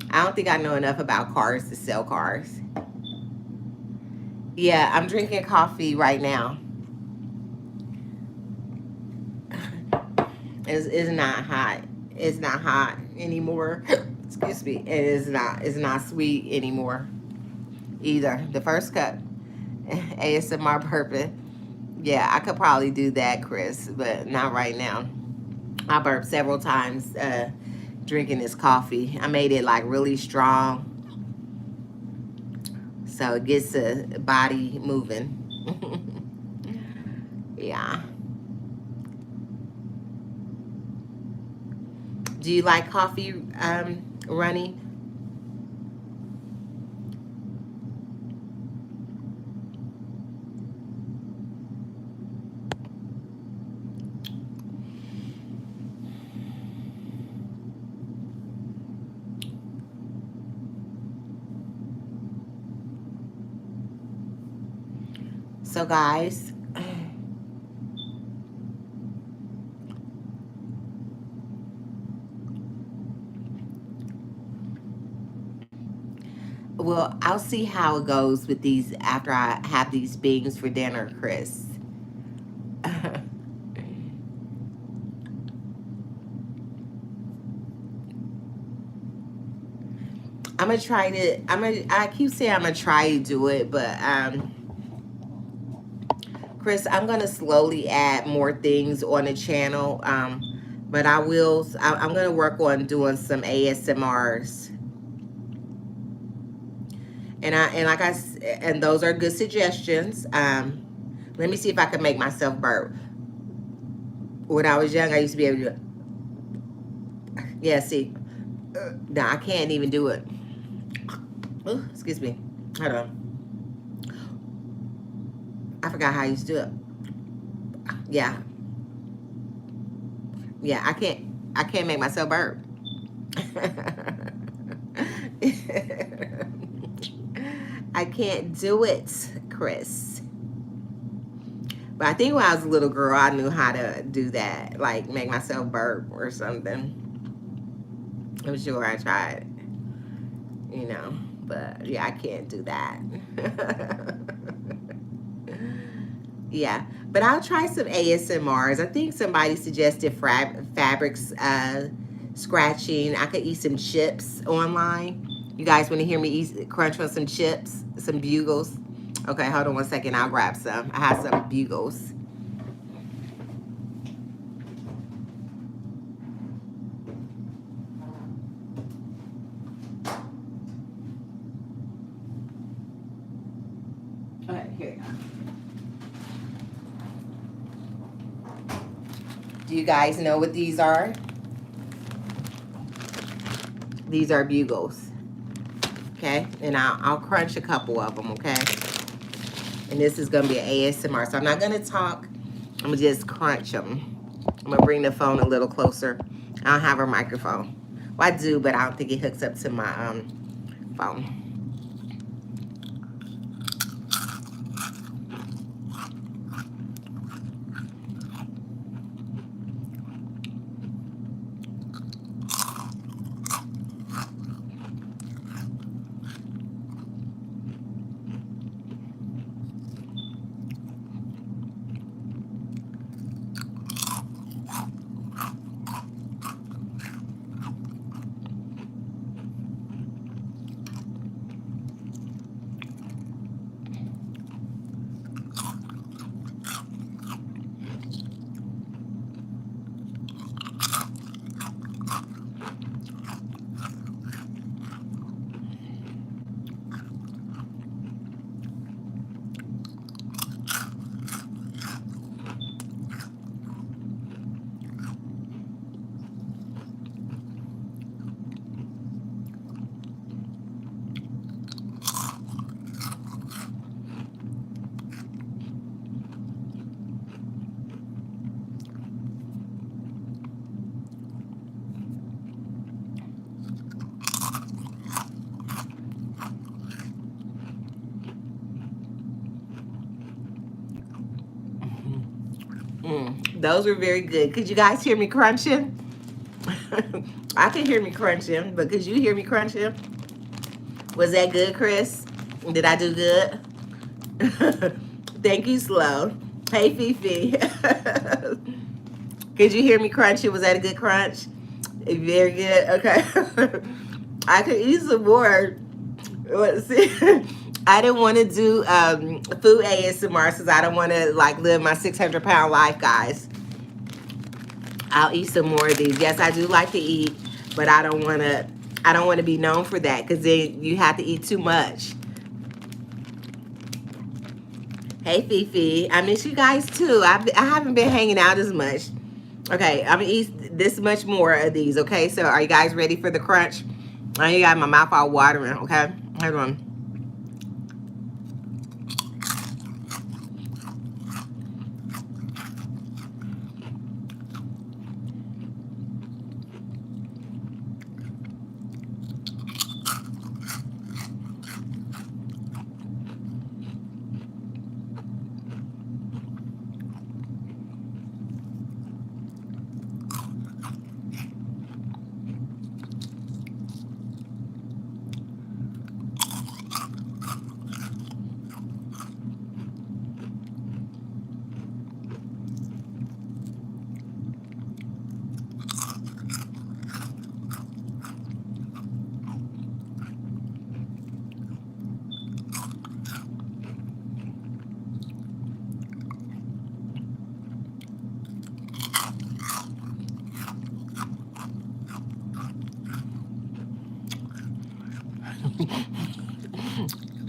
I don't think I know enough about cars to sell cars. Yeah, I'm drinking coffee right now. It's not hot. It's not hot anymore. Excuse me. It's not sweet anymore either. The first cup, ASMR burping. Yeah, I could probably do that, Chris, but not right now. I burped several times drinking this coffee. I made it like really strong, so it gets the body moving. Yeah. Do you like coffee, Runny? So, guys, well, I'll see how it goes with these after I have these beans for dinner, Chris. I'm gonna try to. I keep saying I'm gonna try to do it, but Chris, I'm gonna slowly add more things on the channel. But I will. I'm gonna work on doing some ASMRs, and those are good suggestions. Let me see if I can make myself burp. When I was young, I used to be able to do it. Yeah, see, now I can't even do it. Ooh, excuse me. Hold on. I forgot how I used to do it. Yeah, yeah. I can't make myself burp. I can't do it, Chris. But I think when I was a little girl, I knew how to do that, like make myself burp or something. I'm sure I tried, you know, but yeah, I can't do that. Yeah, but I'll try some ASMRs. I think somebody suggested fabrics scratching. I could eat some chips online. You guys want to hear me crunch on some chips, some bugles? Okay, hold on one second. I'll grab some. I have some bugles. All right, here you go. Do you guys know what these are? These are bugles. Okay, and I'll crunch a couple of them. Okay, and this is gonna be an ASMR, so I'm not gonna talk. I'm gonna just crunch them. I'm gonna bring the phone a little closer. I don't have a microphone. Well, I do, but I don't think it hooks up to my phone. Those were very good. Could you guys hear me crunching? I can hear me crunching, but could you hear me crunching? Was that good, Chris? Did I do good? Thank you, Slow. Hey, Fifi. Could you hear me crunching? Was that a good crunch? Very good. Okay. I could eat some more. Let's see. I didn't want to do food ASMR because I don't want to like live my 600-pound life, guys. I'll eat some more of these. Yes, I do like to eat, but I don't want to. I don't want to be known for that because then you have to eat too much. Hey, Fifi. I miss you guys too. I haven't been hanging out as much. Okay, I'm gonna eat this much more of these. Okay, so are you guys ready for the crunch? I got my mouth all watering. Okay, hold on.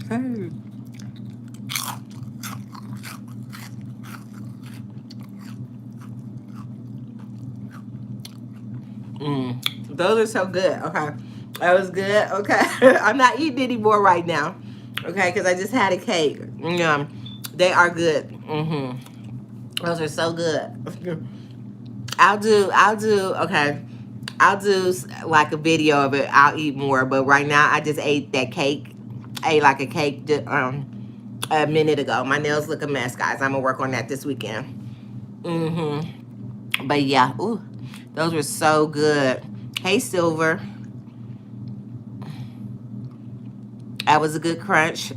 Hey. Those are so good. Okay, that was good. Okay, I'm not eating anymore right now. Okay, because I just had a cake. They are good. Those are so good. Okay, I'll do like a video of it. I'll eat more, but right now I just ate that cake. I ate like a cake a minute ago. My nails look a mess, guys. I'm gonna work on that this weekend. But yeah, ooh, those were so good. Hey, Silver. That was a good crunch.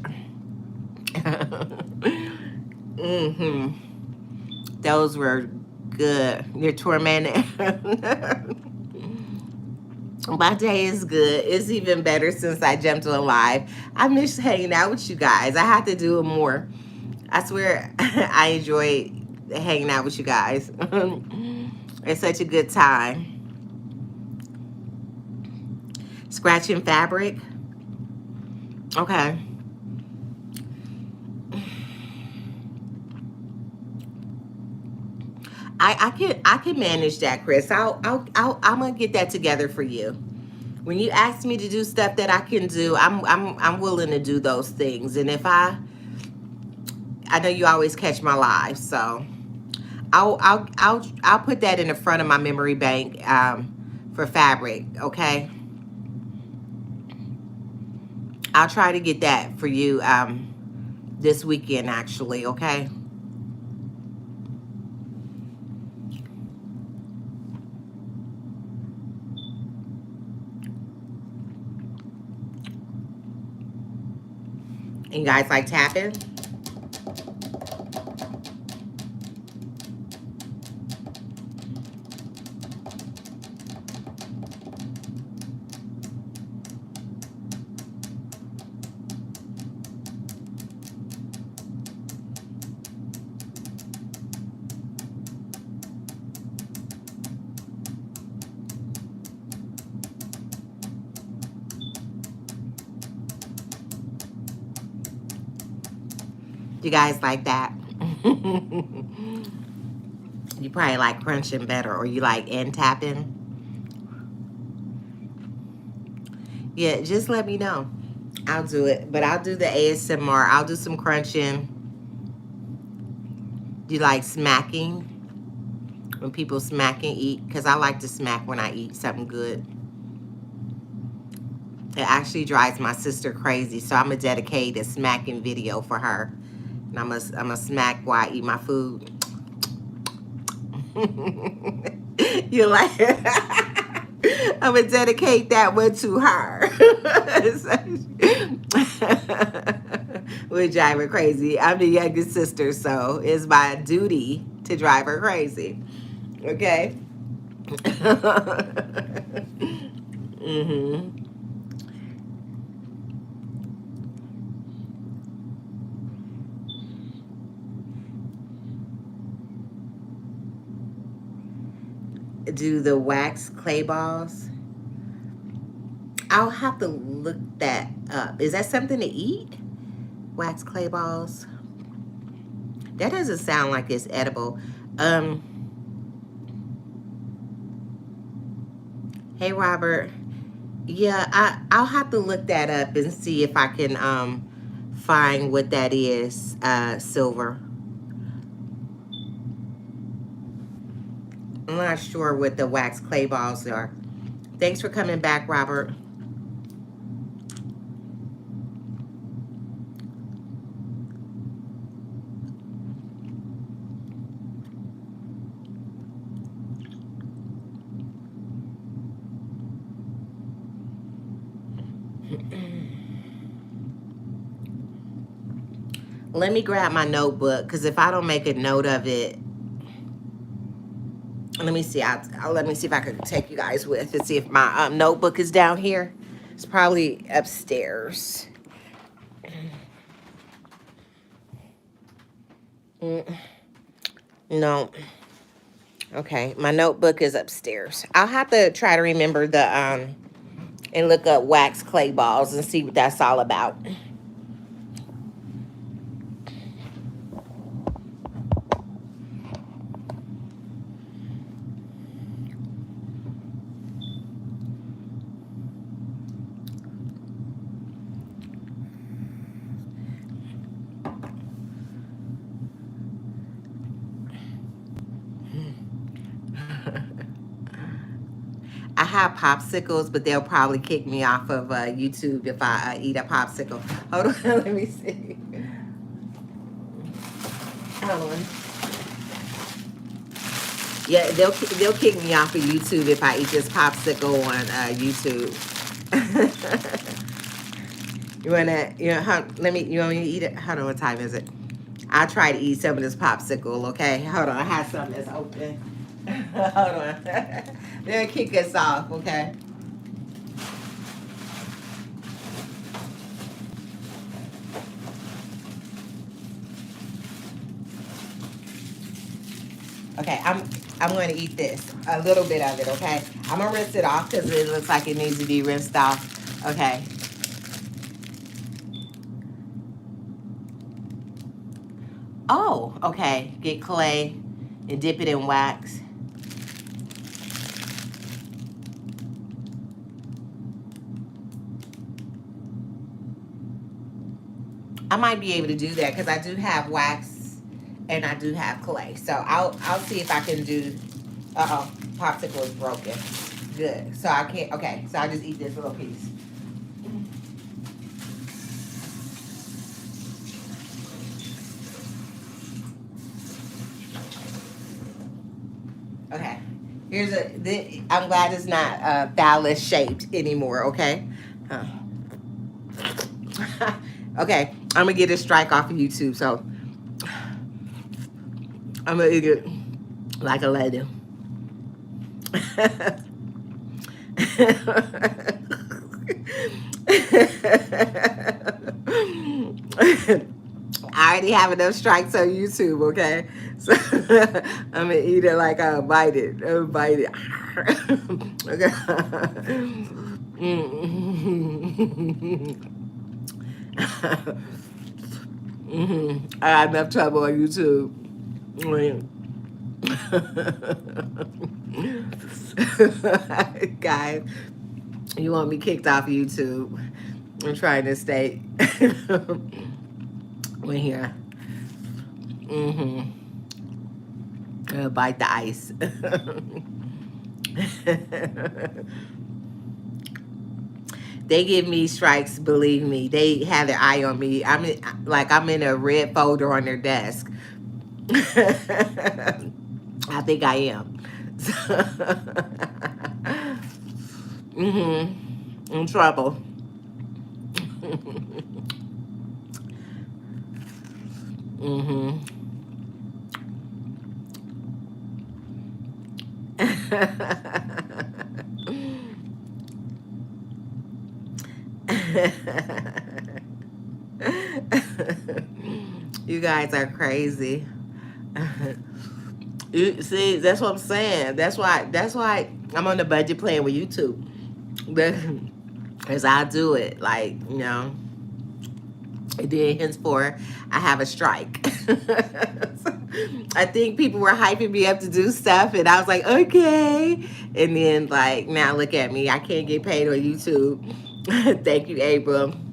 Those were good. You're tormented. My day is good. It's even better since I jumped on live. I miss hanging out with you guys. I have to do it more. I swear I enjoy hanging out with you guys. It's such a good time. Scratching fabric. Okay. I can manage that, Chris. I'm gonna get that together for you. When you ask me to do stuff that I can do, I'm willing to do those things. And if I know you always catch my live, so I'll put that in the front of my memory bank for fabric. Okay, I'll try to get that for you this weekend actually. Okay. And you guys like tapping? You guys like that? You probably like crunching better, or you like end tapping. Yeah, just let me know. I'll do it, but I'll do the ASMR. I'll do some crunching. Do you like smacking? When people smack and eat? Because I like to smack when I eat something good. It actually drives my sister crazy, so I'm going to dedicate a smacking video for her. And I'm gonna smack while I eat my food. You like it? I'm gonna dedicate that one to her. Would drive her crazy. I'm the youngest sister, so it's my duty to drive her crazy. Okay. Mm-hmm. Do the wax clay balls. I'll have to look that up. Is that something to eat? Wax clay balls. That doesn't sound like it's edible. Um, hey Robert. Yeah, I'll have to look that up and see if I can find what that is, Silver. I'm not sure what the wax clay balls are. Thanks for coming back, Robert. Let me grab my notebook, because if I don't make a note of it, let me see. Let me see if I can take you guys with and see if my notebook is down here. It's probably upstairs. No. Okay, my notebook is upstairs. I'll have to try to remember the and look up wax clay balls and see what that's all about. I have popsicles, but they'll probably kick me off of YouTube if I eat a popsicle. Hold on, let me see. Hold on. Yeah, they'll kick me off of YouTube if I eat this popsicle on YouTube. You want me to eat it? Hold on, what time is it? I'll try to eat some of this popsicle, okay? Hold on, I have something that's open. Hold on. They'll kick us off, okay? Okay, I'm going to eat this, a little bit of it, okay? I'm going to rinse it off because it looks like it needs to be rinsed off. Okay. Oh, okay. Get clay and dip it in wax. I might be able to do that because I do have wax and I do have clay. So I'll see if I can do. Popsicle is broken. Good. So I can't. Okay. So I just eat this little piece. Okay. I'm glad it's not phallus shaped anymore. Okay. Uh, okay. I'm gonna get a strike off of YouTube, so I'm gonna eat it like a lady. I already have enough strikes on YouTube, okay? So I'm gonna eat it like I bite it. Bite it. Okay. I had enough trouble on YouTube. Guys, you want me kicked off YouTube? I'm trying to stay in here. Bite the ice. They give me strikes, believe me. They have their eye on me. I'm in a red folder on their desk. I think I am. In trouble. You guys are crazy. You see, that's what I'm saying. That's why I'm on the budget plan with YouTube. Because I do it, like, you know. And then henceforth, I have a strike. I think people were hyping me up to do stuff, and I was like, okay. And then, like, now look at me. I can't get paid on YouTube. Thank you, Abram.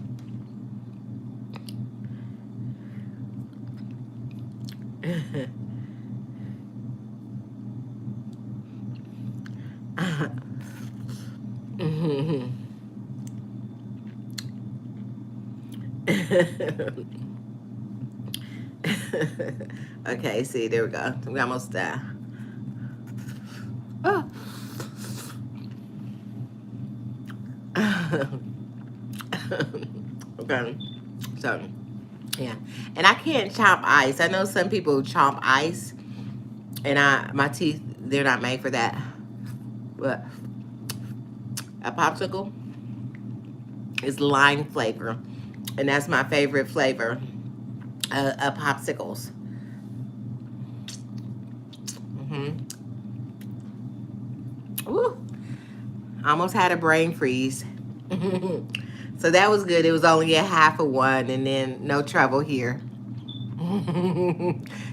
Okay, see, there we go. We almost there. Oh. Okay, so yeah, and I can't chop ice. I know some people chop ice, and my teeth, they're not made for that. But a popsicle is lime flavor, and that's my favorite flavor of popsicles. Ooh, almost had a brain freeze. So that was good. It was only a half of one, and then no trouble here.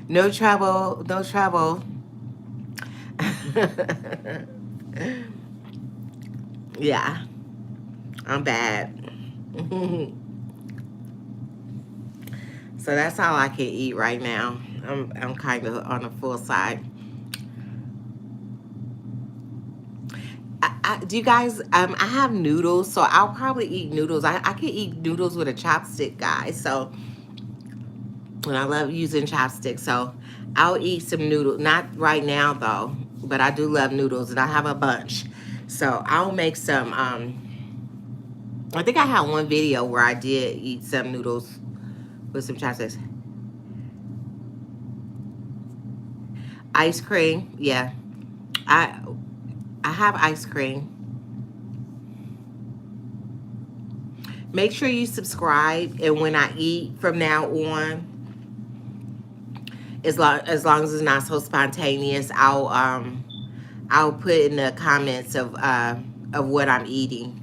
No trouble, no trouble. Yeah, I'm bad. So that's all I can eat right now. I'm kind of on the full side. Do you guys, I have noodles, so I'll probably eat noodles. I can eat noodles with a chopstick, guys. So, and I love using chopsticks. So I'll eat some noodles. Not right now, though, but I do love noodles, and I have a bunch. So I'll make some, I think I had one video where I did eat some noodles with some chopsticks. Ice cream, yeah. I have ice cream. Make sure you subscribe, and when I eat from now on, as long as it's not so spontaneous, I'll put in the comments of what I'm eating,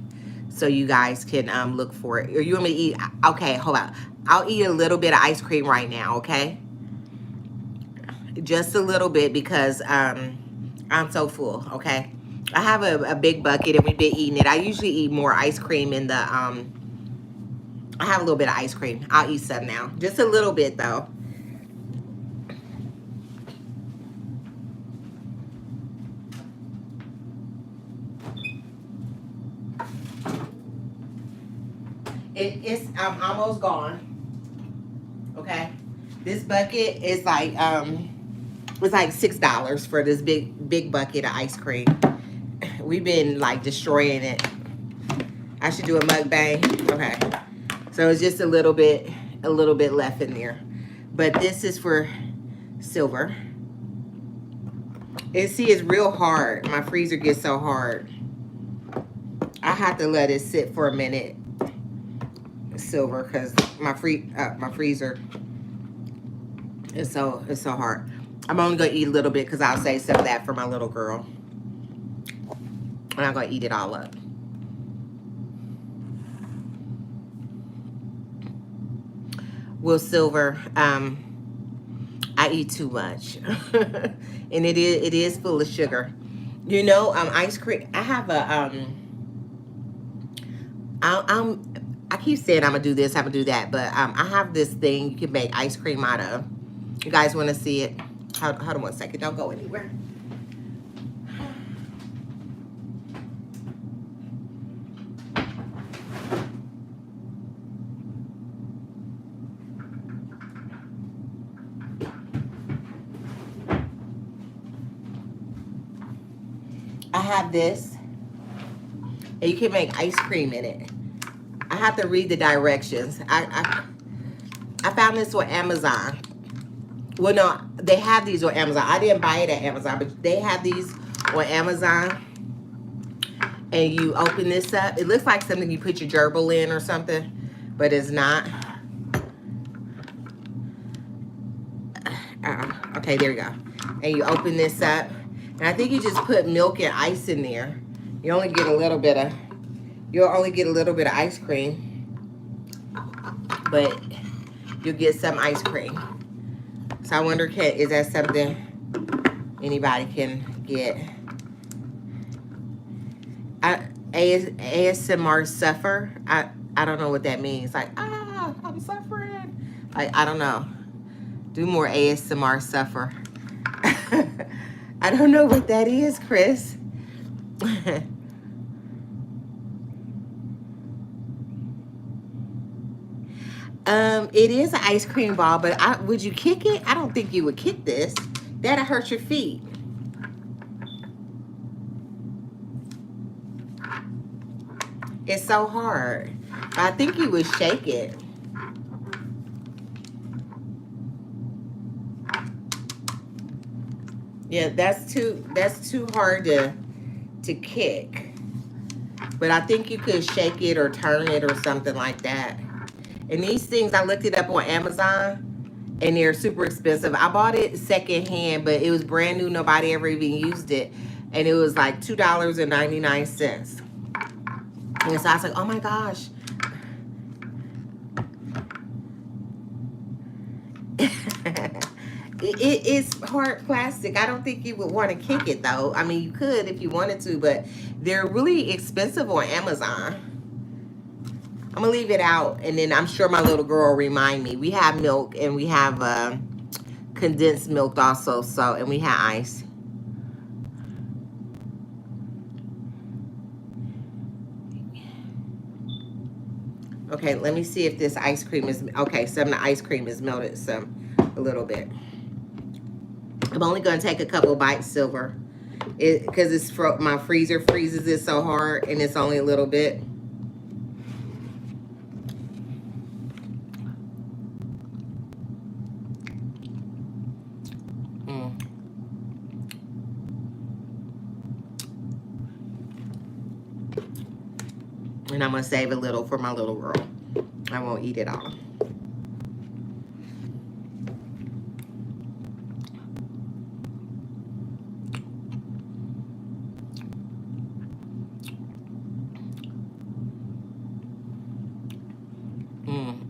so you guys can look for it. Or you want me to eat? Okay, hold on. I'll eat a little bit of ice cream right now. Okay, just a little bit because I'm so full. Okay, I have a big bucket and we've been eating it. I usually eat more ice cream in the I have a little bit of ice cream. I'll eat some now, just a little bit though. It's almost gone. Okay, this bucket is like it's like $6 for this big bucket of ice cream. We've been like destroying it. I should do a mukbang. Okay, so it's just a little bit left in there, but this is for Silver. And see, it's real hard. My freezer gets so hard. I have to let it sit for a minute, Silver, because my freezer is so hard. I'm only gonna eat a little bit because I'll save some of that for my little girl. I'm not gonna eat it all up. Well, Silver, I eat too much, and it is full of sugar. You know, ice cream. I have a I keep saying I'm gonna do this, I'm gonna do that, but I have this thing you can make ice cream out of. You guys want to see it? Hold on 1 second. Don't go anywhere. I have this, and you can make ice cream in it. I have to read the directions. I found this on Amazon. Well, no, they have these on Amazon. I didn't buy it at Amazon, but they have these on Amazon. And you open this up. It looks like something you put your gerbil in or something, but it's not. Okay, there you go. And you open this up. And I think you just put milk and ice in there. You only get a little bit of, you'll only get a little bit of ice cream, but you'll get some ice cream. So I wonder, is that something anybody can get? ASMR suffer. I don't know what that means. Like, I'm suffering. Like, I don't know. Do more ASMR suffer. I don't know what that is, Chris. It is an ice cream ball, but would you kick it? I don't think you would kick this. That'll hurt your feet. It's so hard. I think you would shake it. Yeah, that's too hard to kick. But I think you could shake it or turn it or something like that. And these things, I looked it up on Amazon, and they're super expensive. I bought it secondhand, but it was brand new. Nobody ever even used it. And it was like $2.99. And so I was like, oh my gosh. It is hard plastic. I don't think you would want to kick it though. I mean, you could if you wanted to, but they're really expensive on Amazon. I'm gonna leave it out, and then I'm sure my little girl will remind me. We have milk, and we have condensed milk also, so, and we have ice. Okay, let me see if this ice cream is, okay, some of the ice cream is melted a little bit. I'm only gonna take a couple bites, Silver, because my freezer freezes it so hard, and it's only a little bit. And I'm gonna save a little for my little girl. I won't eat it all.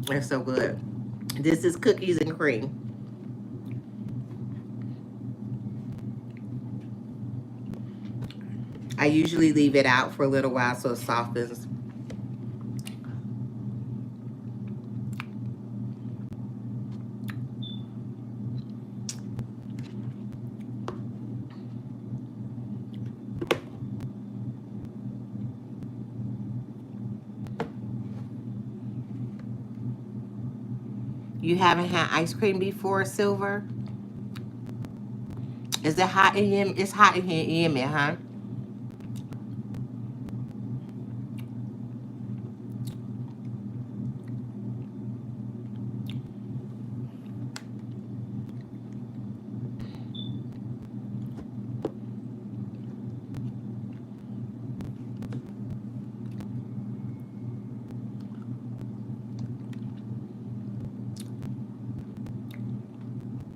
It's so good. This is cookies and cream. I usually leave it out for a little while so it softens. You haven't had ice cream before, Silver? Is it hot in here? It's hot in here, Yemen, huh?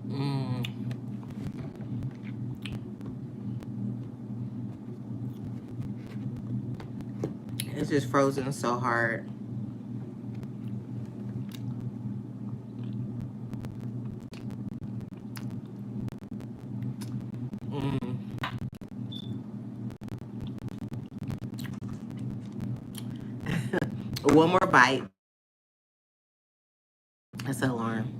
Mm. It's just frozen so hard. Mm. One more bite. That's an alarm.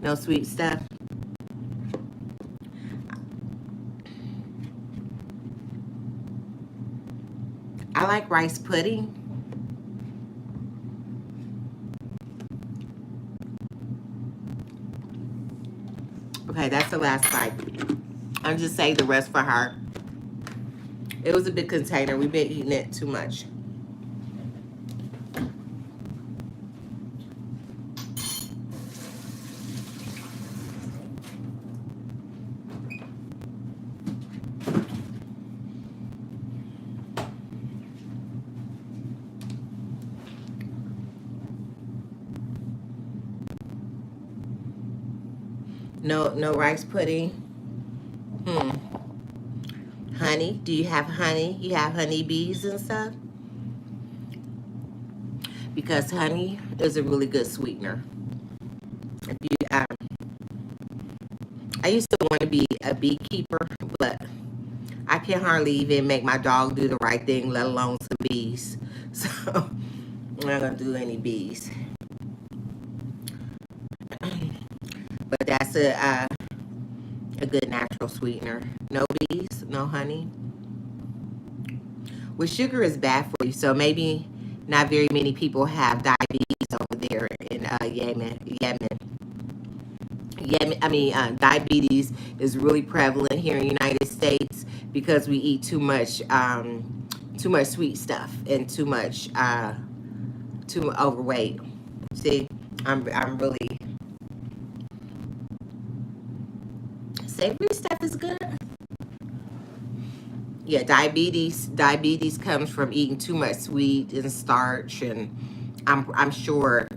No sweet stuff. I like rice pudding. Okay, that's the last bite. I'll just save the rest for her. It was a big container. We've been eating it too much. No, no rice pudding. Hmm. Honey. Do you have honey? You have honey bees and stuff? Because honey is a really good sweetener. If you, I used to want to be a beekeeper, but I can hardly even make my dog do the right thing, let alone some bees. So I'm not gonna do any bees. But that's a good natural sweetener. No bees, no honey. Well, sugar is bad for you, so maybe not very many people have diabetes over there in Yemen. Diabetes is really prevalent here in the United States because we eat too much sweet stuff and too overweight. See, I'm really savory stuff is good. Yeah, diabetes comes from eating too much sweet and starch, and I'm sure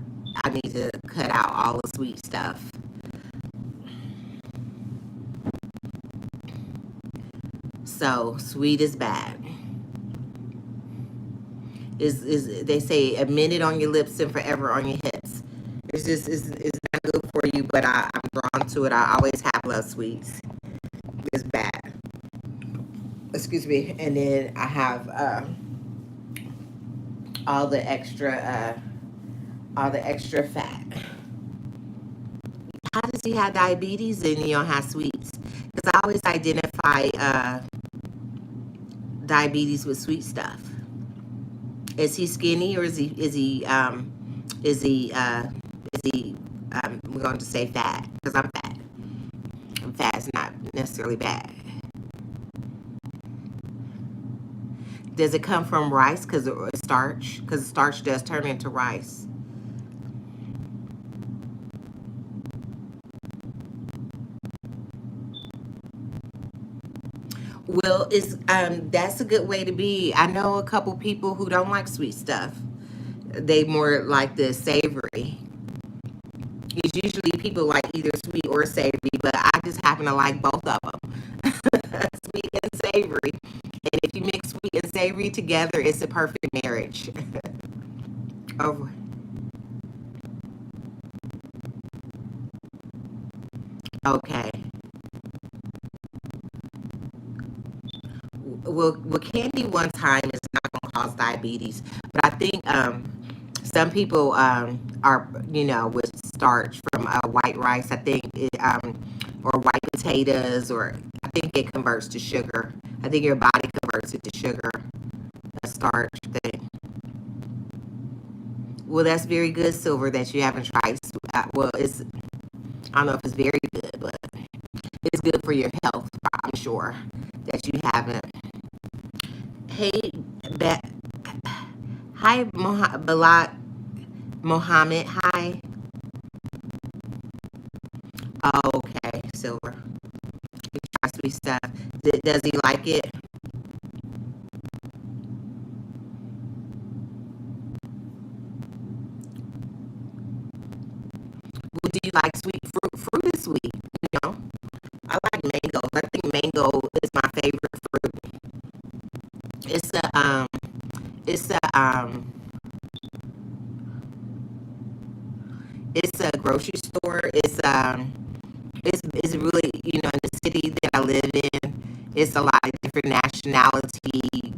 I need to cut out all the sweet stuff. So sweet is bad. Is they say a minute on your lips and forever on your hips. It's not good for you, but I'm drawn to it. I always have love sweets. It's bad. Excuse me. And then I have all the extra fat. How does he have diabetes and you don't have sweets? Because I always identify diabetes with sweet stuff. Is he skinny or is he we're going to say fat because I'm fat. And fat is not necessarily bad. Does it come from rice because of starch? Because starch does turn into rice. Well, it's that's a good way to be. I know a couple people who don't like sweet stuff. They more like the savory. It's usually people like either sweet or savory, but I just happen to like both of them. Sweet and savory. And if you mix sweet and savory together, it's a perfect marriage. Oh, okay. Well, candy one time is not going to cause diabetes, but I think some people are, with starch from white rice. I think or white potatoes, or I think it converts to sugar. I think your body converts it to sugar, a starch thing. Well, that's very good, Silver, that you haven't tried. Well, it's I don't know if it's very good, but it's good for your health. I'm sure that you haven't. Hey, ba- hi, Balat Mohammed. Hi. Oh, okay, Silver. He tries sweet stuff. Does he like it? Well, do you like sweet fruit? Fruit is sweet. You know, I like mangoes. I think mango is my favorite fruit. It's it's a um, it's a grocery store. It's really, in the city that I live in. It's a lot of different nationality.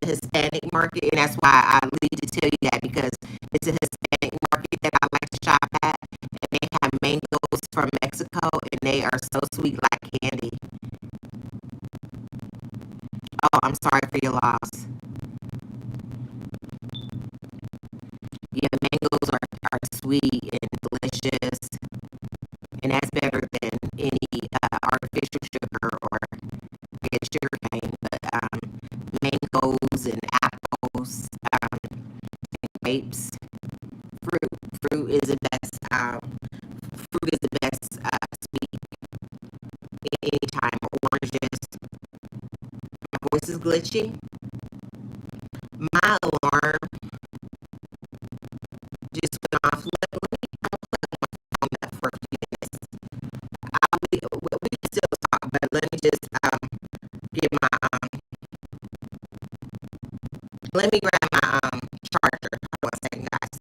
Hispanic market, and that's why I need to tell you that because it's a Hispanic market that I like to shop at, and they have mangoes from Mexico, and they are so sweet like candy. Oh, I'm sorry for your loss. Yeah, mangoes are sweet and delicious, and that's better than any artificial sugar or sugar cane. But mangoes and apples, grapes, fruit is the best. Fruit is the best sweet anytime. Oranges. My voice is glitchy. My alarm just went off. Let me on that for a few minutes. We can still talk, but let me just get my let me grab my charger. Hold on a second, guys.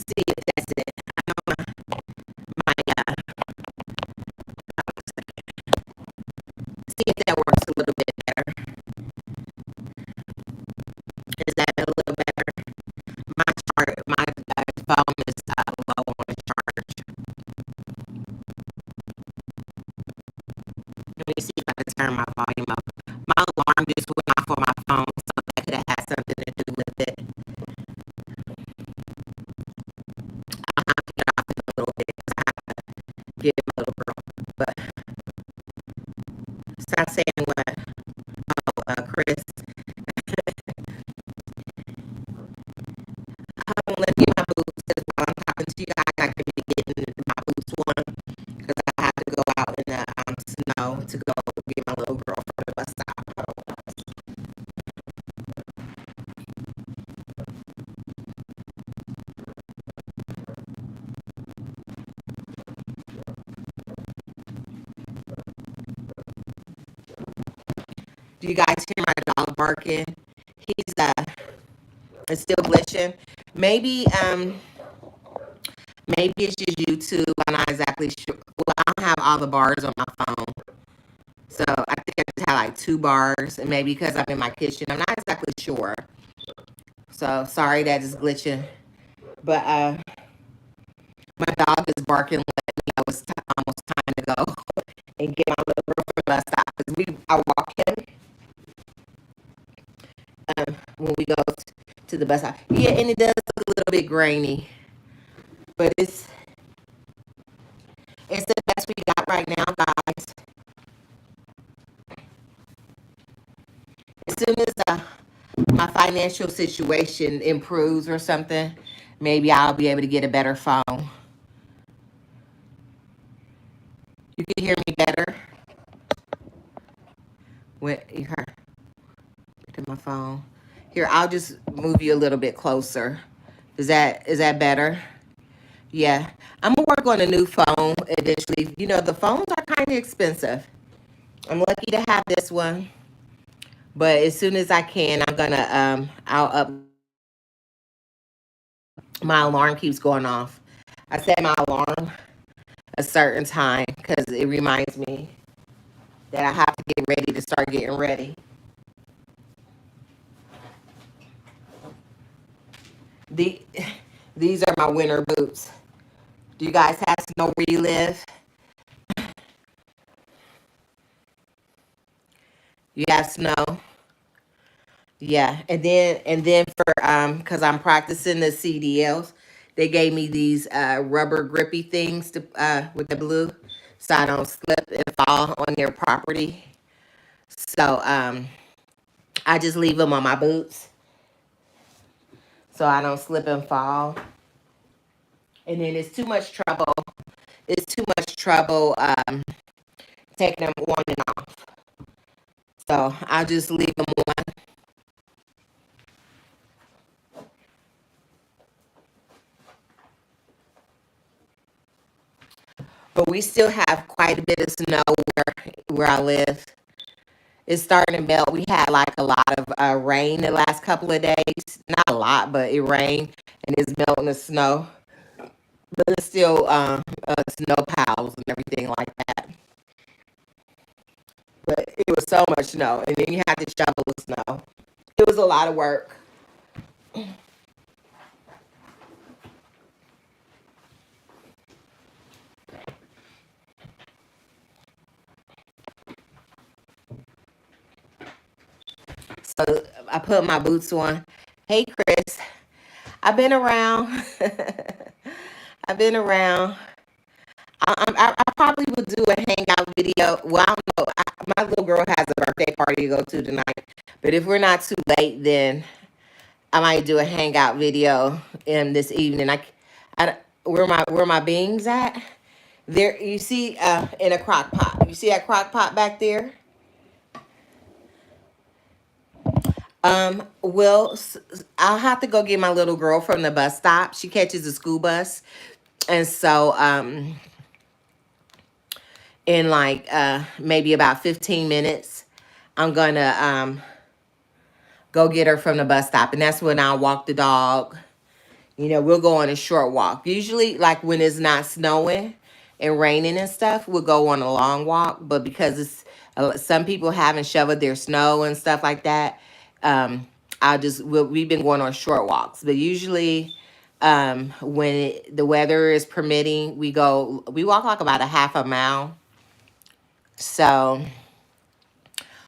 See if that's it. I know my see if that works a little bit better. Is that a little better? My phone is low on charge. Let me see if I can turn my volume up. My alarm just went off on my phone, so that could have had something to do with it. I'll have to get off in a little bit because I have to get my little girl. But stop saying what, Chris. Let me get my boots because while I'm talking to you guys, I can be getting my boots on because I have to go out in the snow to go get my little girl from the bus stop. Do you guys hear my dog barking? He's it's still glitching. Maybe maybe it's just YouTube. I'm not exactly sure. Well, I don't have all the bars on my phone. So I think I just have like 2 bars, and maybe because I'm in my kitchen, I'm not exactly sure. So sorry that is glitching. But my dog is barking, letting me know it's almost time to go and get my little girl from the bus stop. Because I walk him when we go to the bus stop. Yeah, and it does look a little bit grainy, but it's the best we got right now, guys. As soon as my financial situation improves or something, maybe I'll be able to get a better phone. You can hear me better with her to my phone. Here, I'll just move you a little bit closer. Is that better? Yeah. I'm gonna work on a new phone eventually. The phones are kind of expensive. I'm lucky to have this one, but as soon as I can, I'll My alarm keeps going off. I set my alarm a certain time because it reminds me that I have to get ready to start getting ready. The, these are my winter boots. Do you guys have snow where you live? You have snow? Yeah. And then for because I'm practicing the CDLs, they gave me these rubber grippy things to with the blue, so I don't slip and fall on their property. So I just leave them on my boots so I don't slip and fall. And then it's too much trouble. It's too much trouble taking them on and off. So I just leave them on. But we still have quite a bit of snow where I live. It's starting to melt. We had like a lot of rain the last couple of days. Not a lot, but it rained and it's melting the snow. But it's still snow piles and everything like that. But it was so much snow, and then you had to shovel the snow. It was a lot of work. So I put my boots on. Hey, Chris. I've been around. I've been around. I probably will do a hangout video. Well, I don't know. My little girl has a birthday party to go to tonight. But if we're not too late, then I might do a hangout video this evening. I, where my beans at? There, you see, in a crock pot. You see that crock pot back there? Well, I'll have to go get my little girl from the bus stop. She catches a school bus. And so, in like, maybe about 15 minutes, I'm gonna, go get her from the bus stop. And that's when I'll walk the dog. You know, we'll go on a short walk. Usually, like when it's not snowing and raining and stuff, we'll go on a long walk. But because it's some people haven't shoveled their snow and stuff like that, um, we've been going on short walks. But usually, when the weather is permitting, we walk like about a half a mile. So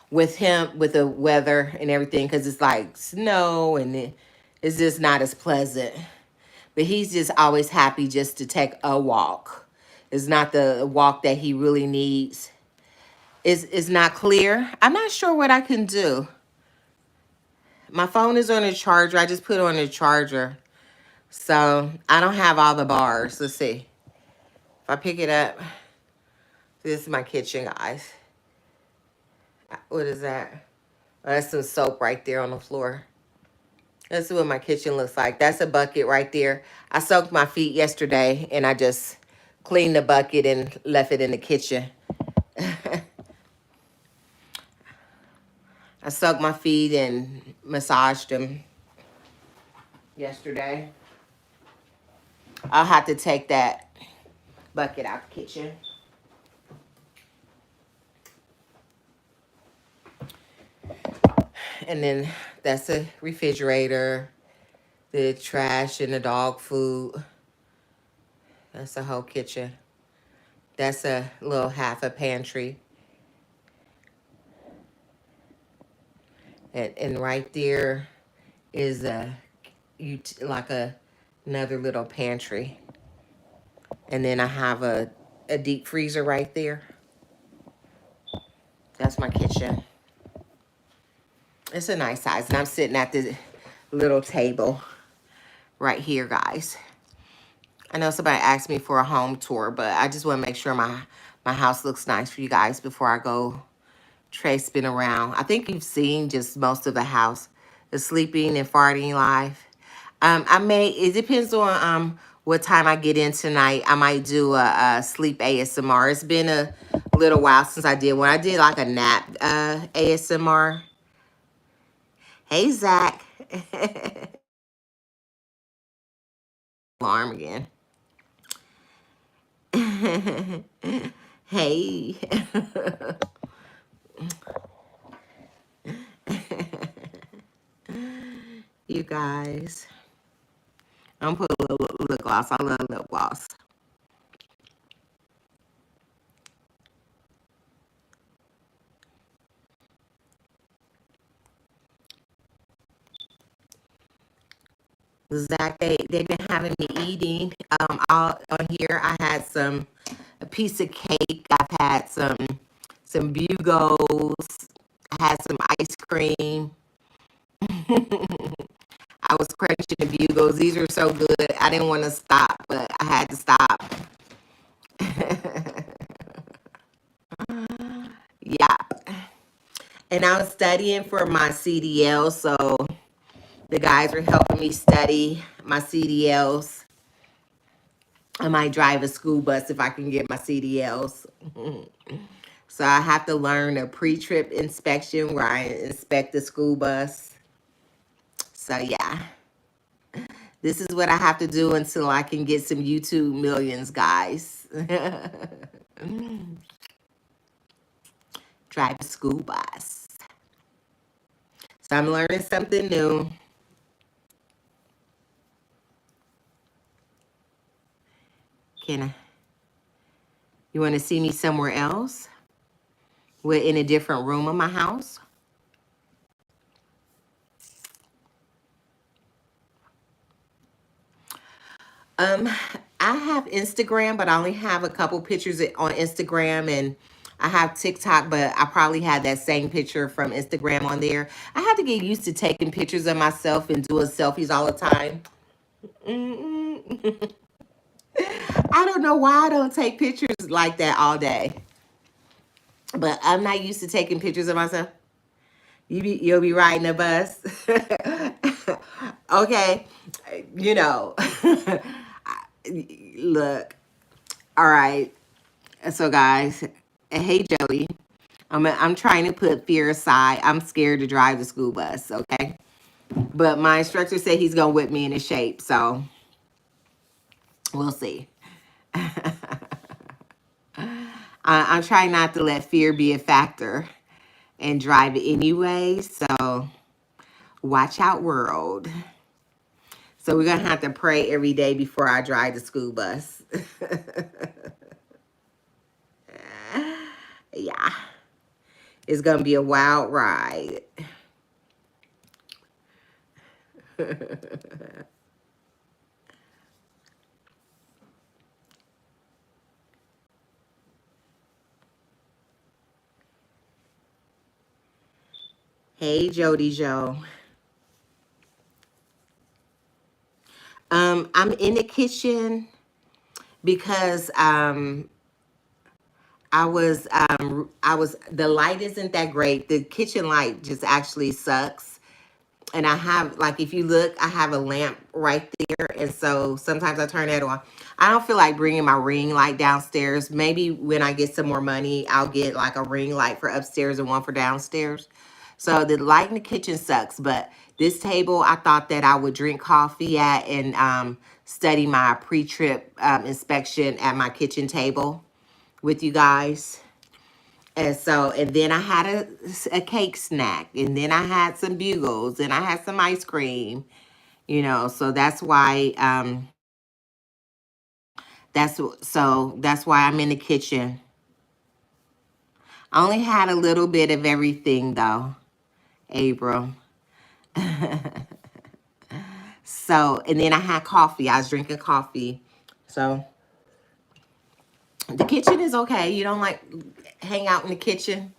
with the weather and everything, because it's like snow and it's just not as pleasant. But he's just always happy just to take a walk. It's not the walk that he really needs. It's not clear. I'm not sure what I can do. My phone is on a charger. I just put it on a charger. So I don't have all the bars. Let's see. If I pick it up. This is my kitchen, guys. What is that? Oh, that's some soap right there on the floor. That's what my kitchen looks like. That's a bucket right there. I soaked my feet yesterday and I just cleaned the bucket and left it in the kitchen. I soaked my feet and massaged them yesterday. I'll have to take that bucket out the kitchen. And then that's a refrigerator, the trash and the dog food. That's the whole kitchen. That's a little half a pantry. And right there is another little pantry. And then I have a deep freezer right there. That's my kitchen. It's a nice size. And I'm sitting at this little table right here, guys. I know somebody asked me for a home tour, but I just want to make sure my house looks nice for you guys before I go spin around. I think you've seen just most of the house. The sleeping and farting life. It depends on what time I get in tonight. I might do a sleep ASMR. It's been a little while since I did one. I did like a nap ASMR. Hey, Zach. alarm again. Hey. You guys. I'm gonna put a little lip gloss. I love lip gloss. Zach, they've been having me eating. All on here. I had a piece of cake. I've had some bugles. I had some ice cream. I was crunching the bugles. These were so good. I didn't want to stop, but I had to stop. Yeah. And I was studying for my CDL, so the guys were helping me study my CDLs. I might drive a school bus if I can get my CDLs. So I have to learn a pre-trip inspection where I inspect the school bus. So yeah, this is what I have to do until I can get some YouTube millions, guys. Drive a school bus. So I'm learning something new. Can I? You want to see me somewhere else? We're in a different room of my house. Um, I have Instagram, but I only have a couple pictures on Instagram, and I have TikTok, but I probably had that same picture from Instagram on there. I have to get used to taking pictures of myself and doing selfies all the time. I don't know why I don't take pictures like that all day, but I'm not used to taking pictures of myself. You'll be riding a bus. Okay, you know. Look, all right. So guys, hey Jody, I'm trying to put fear aside. I'm scared to drive the school bus, okay? But my instructor said he's gonna whip me into shape, so we'll see. I'm trying not to let fear be a factor and drive it anyway. So watch out, world. So we're gonna have to pray every day before I drive the school bus. Yeah, it's gonna be a wild ride. Hey, Jody Joe. I'm in the kitchen because the light isn't that great. The kitchen light just actually sucks. And I have, like, if you look, I have a lamp right there. And so sometimes I turn that on. I don't feel like bringing my ring light downstairs. Maybe when I get some more money, I'll get like a ring light for upstairs and one for downstairs. So the light in the kitchen sucks. But this table, I thought that I would drink coffee at and study my pre-trip inspection at my kitchen table with you guys. And so, and then I had a cake snack, and then I had some bugles, and I had some ice cream, so that's why I'm in the kitchen. I only had a little bit of everything though, Abram. So, and then I had coffee. I was drinking coffee. So the kitchen is okay. You don't like hang out in the kitchen.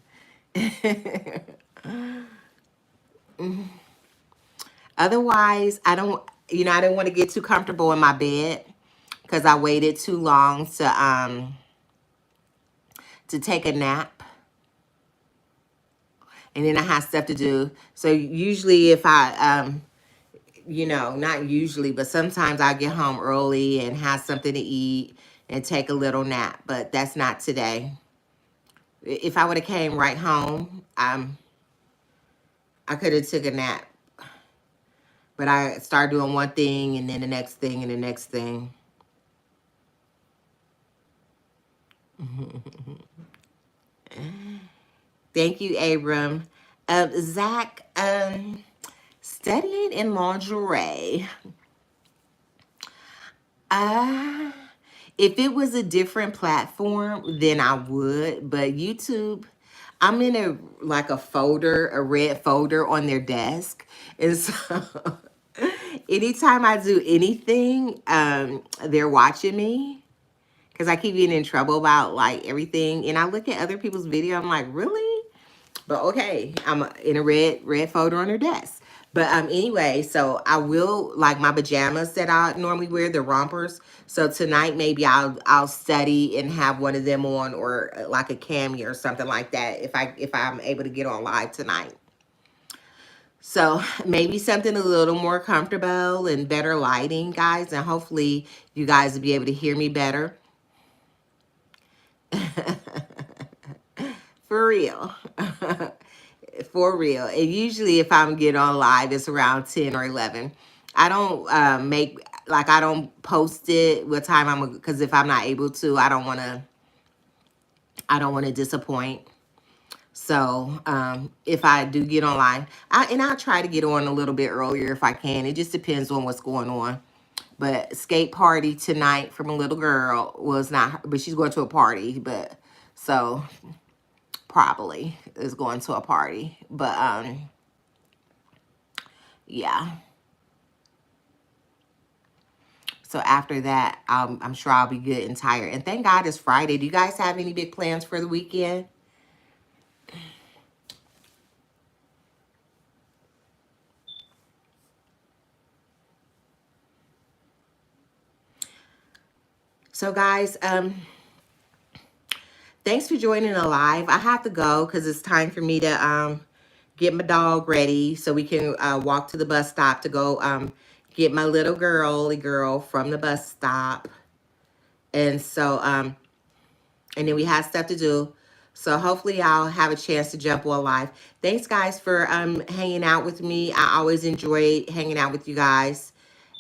Otherwise, I don't want to get too comfortable in my bed because I waited too long to take a nap, and then I have stuff to do. So usually if not usually, but sometimes I get home early and have something to eat and take a little nap, but that's not today. If I would have came right home, I could have took a nap. But I start doing one thing and then the next thing and the next thing. Thank you, Abram. Zach, studying in lingerie. Uh, if it was a different platform, then I would. But YouTube, I'm in a folder, a red folder on their desk. And so anytime I do anything, they're watching me. Because I keep getting in trouble about like everything. And I look at other people's video, I'm like, really? But okay, I'm in a red folder on her desk. But anyway, so I will like my pajamas that I normally wear, the rompers. So tonight maybe I'll study and have one of them on, or like a cami or something like that if I'm able to get on live tonight. So maybe something a little more comfortable and better lighting, guys, and hopefully you guys will be able to hear me better. For real. For real. And usually if I'm getting on live, it's around 10 or 11. I don't I don't post it what time because if I'm not able to, I don't want to disappoint. So if I do get online, I'll try to get on a little bit earlier if I can. It just depends on what's going on. But skate party tonight from a little girl was not, but she's going to a party, but so probably is going to a party. But yeah. So after that, I'm sure I'll be good and tired. And thank God it's Friday. Do you guys have any big plans for the weekend? So guys, thanks for joining the live. I have to go because it's time for me to get my dog ready so we can walk to the bus stop to go get my little girl from the bus stop. And so, and then we have stuff to do. So hopefully I'll have a chance to jump on live. Thanks guys for hanging out with me. I always enjoy hanging out with you guys.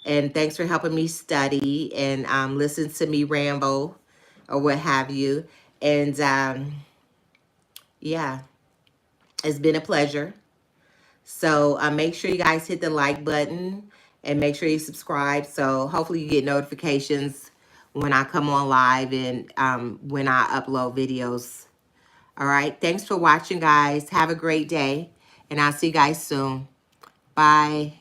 And thanks for helping me study and listen to me ramble or what have you. And yeah, it's been a pleasure. So make sure you guys hit the like button and make sure you subscribe. So hopefully you get notifications when I come on live and when I upload videos. All right. Thanks for watching, guys. Have a great day. And I'll see you guys soon. Bye.